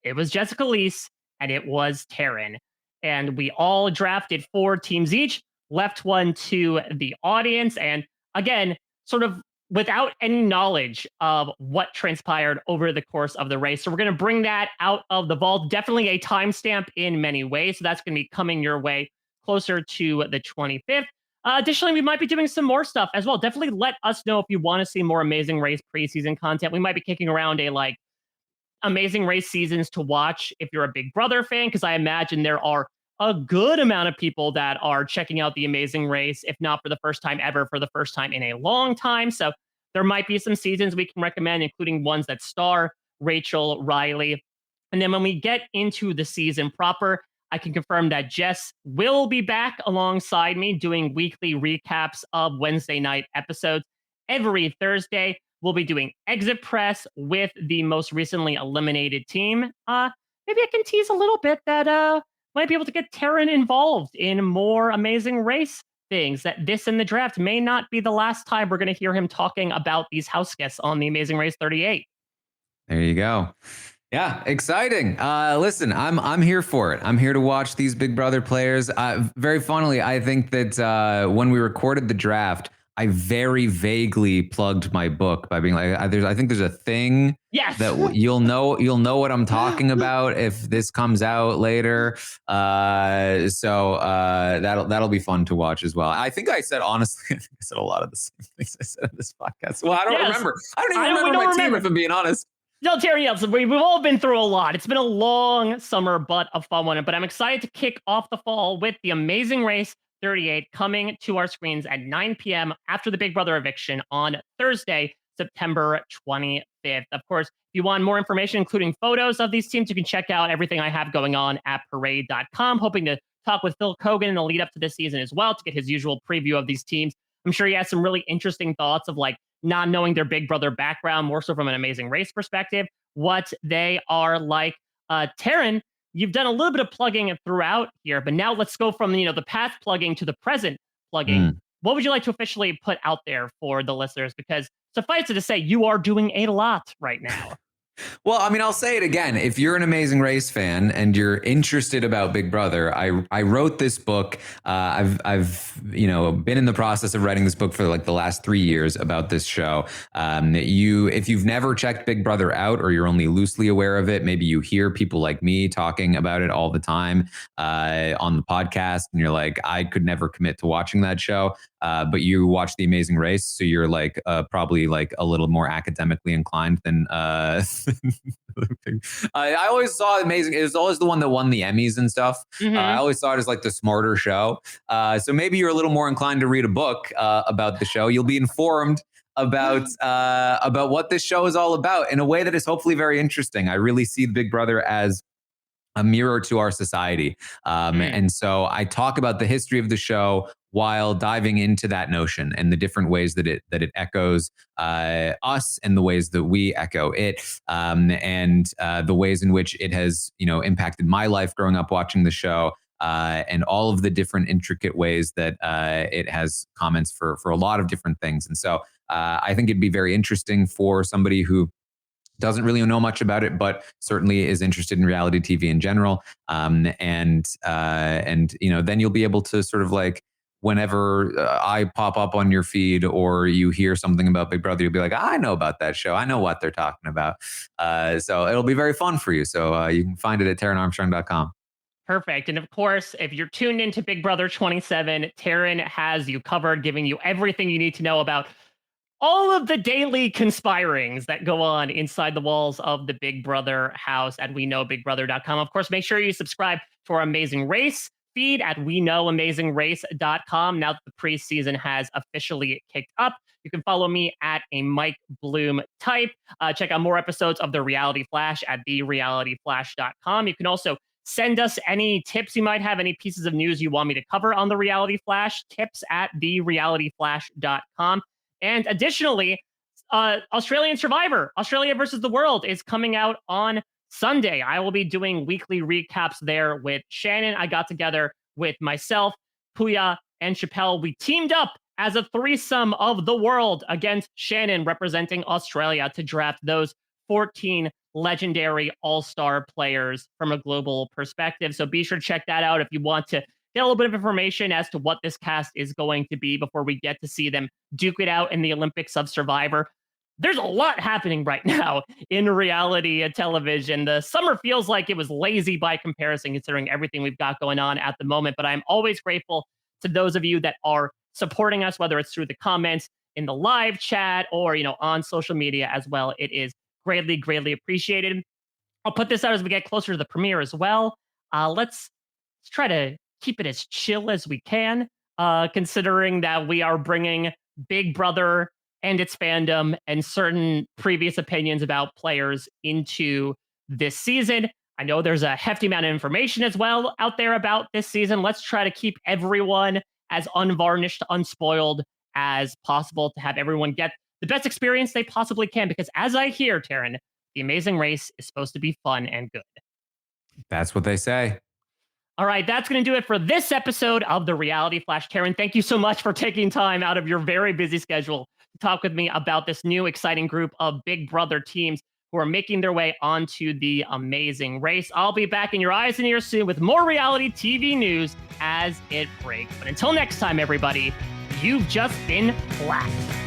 it was Jessica Leese, and it was Taran. And we all drafted 4 teams each, left one to the audience. And again, sort of without any knowledge of what transpired over the course of the race. So we're going to bring that out of the vault. Definitely a timestamp in many ways. So that's going to be coming your way closer to the 25th. Additionally, we might be doing some more stuff as well. Definitely let us know if you want to see more Amazing Race preseason content. We might be kicking around a Amazing Race seasons to watch if you're a Big Brother fan, because I imagine there are a good amount of people that are checking out The Amazing Race, if not for the first time ever, for the first time in a long time. So there might be some seasons we can recommend, including ones that star Rachel Riley. And then when we get into the season proper, I can confirm that Jess will be back alongside me doing weekly recaps of Wednesday night episodes. Every Thursday, we'll be doing Exit Press with the most recently eliminated team. Maybe I can tease a little bit that might be able to get Taran involved in more Amazing Race things, that this in the draft may not be the last time we're going to hear him talking about these house guests on the Amazing Race 38. There you go. Yeah, exciting. Listen, I'm here for it. I'm here to watch these Big Brother players. Very funnily, I think that when we recorded the draft, I very vaguely plugged my book by being like, I think there's a thing that you'll know what I'm talking about if this comes out later. So that'll be fun to watch as well. I think I said, honestly, I think I said a lot of the same things I said in this podcast. Well, I don't remember. I don't even remember my team, if I'm being honest. No, Terry, we've all been through a lot. It's been a long summer, but a fun one. But I'm excited to kick off the fall with the Amazing Race 38 coming to our screens at 9 p.m. after the Big Brother eviction on Thursday, September 25th. Of course, if you want more information, including photos of these teams, you can check out everything I have going on at parade.com. Hoping to talk with Phil Kogan in the lead up to this season as well to get his usual preview of these teams. I'm sure he has some really interesting thoughts of like not knowing their Big Brother background, more so from an Amazing Race perspective, what they are like. Taran, you've done a little bit of plugging throughout here, but now let's go from the past plugging to the present plugging. What would you like to officially put out there for the listeners? Because suffice it to say, you are doing a lot right now. Well, I mean, I'll say it again. If you're an Amazing Race fan and you're interested about Big Brother, I wrote this book. I've been in the process of writing this book for like the last 3 years about this show. If you've never checked Big Brother out or you're only loosely aware of it, maybe you hear people like me talking about it all the time on the podcast, and you're like, I could never commit to watching that show. But you watch The Amazing Race, so you're like probably like a little more academically inclined than. I always saw Amazing. It was always the one that won the Emmys and stuff. I always saw it as like the smarter show. So maybe you're a little more inclined to read a book about the show. You'll be informed about what this show is all about in a way that is hopefully very interesting. I really see Big Brother as a mirror to our society. And so I talk about the history of the show while diving into that notion and the different ways that it echoes us and the ways that we echo it, and the ways in which it has impacted my life growing up watching the show, and all of the different intricate ways that it has comments for a lot of different things. And so I think it'd be very interesting for somebody who doesn't really know much about it, but certainly is interested in reality TV in general. And then you'll be able to sort of like, whenever I pop up on your feed or you hear something about Big Brother, you'll be like, I know about that show. I know what they're talking about. So it'll be very fun for you. So you can find it at taranarmstrong.com. Perfect. And of course, if you're tuned into Big Brother 27, Taran has you covered, giving you everything you need to know about all of the daily conspirings that go on inside the walls of the Big Brother house at WeKnowBigBrother.com. Of course, make sure you subscribe to our Amazing Race feed at WeKnowAmazingRace.com. Now that the preseason has officially kicked up, you can follow me at a Mike Bloom type. Check out more episodes of The Reality Flash at TheRealityFlash.com. You can also send us any tips you might have, any pieces of news you want me to cover on The Reality Flash, tips at TheRealityFlash.com. And additionally, Australian Survivor, Australia versus the World, is coming out on Sunday. I will be doing weekly recaps there with Shannon. I got together with myself, Puya, and Chappelle. We teamed up as a threesome of the world against Shannon, representing Australia, to draft those 14 legendary all-star players from a global perspective. So be sure to check that out if you want to get a little bit of information as to what this cast is going to be before we get to see them duke it out in the Olympics of Survivor. There's a lot happening right now in reality television. The summer feels like it was lazy by comparison, considering everything we've got going on at the moment. But I'm always grateful to those of you that are supporting us, whether it's through the comments in the live chat or, on social media as well. It is greatly, greatly appreciated. I'll put this out as we get closer to the premiere as well. Let's try to keep it as chill as we can, considering that we are bringing Big Brother and its fandom and certain previous opinions about players into this season. I know there's a hefty amount of information as well out there about this season. Let's try to keep everyone as unvarnished, unspoiled as possible to have everyone get the best experience they possibly can. Because as I hear, Taran, The Amazing Race is supposed to be fun and good. That's what they say. All right, that's going to do it for this episode of the Reality Flash. Taran, thank you so much for taking time out of your very busy schedule to talk with me about this new exciting group of Big Brother teams who are making their way onto The Amazing Race. I'll be back in your eyes and ears soon with more reality TV news as it breaks. But until next time, everybody, you've just been flashed.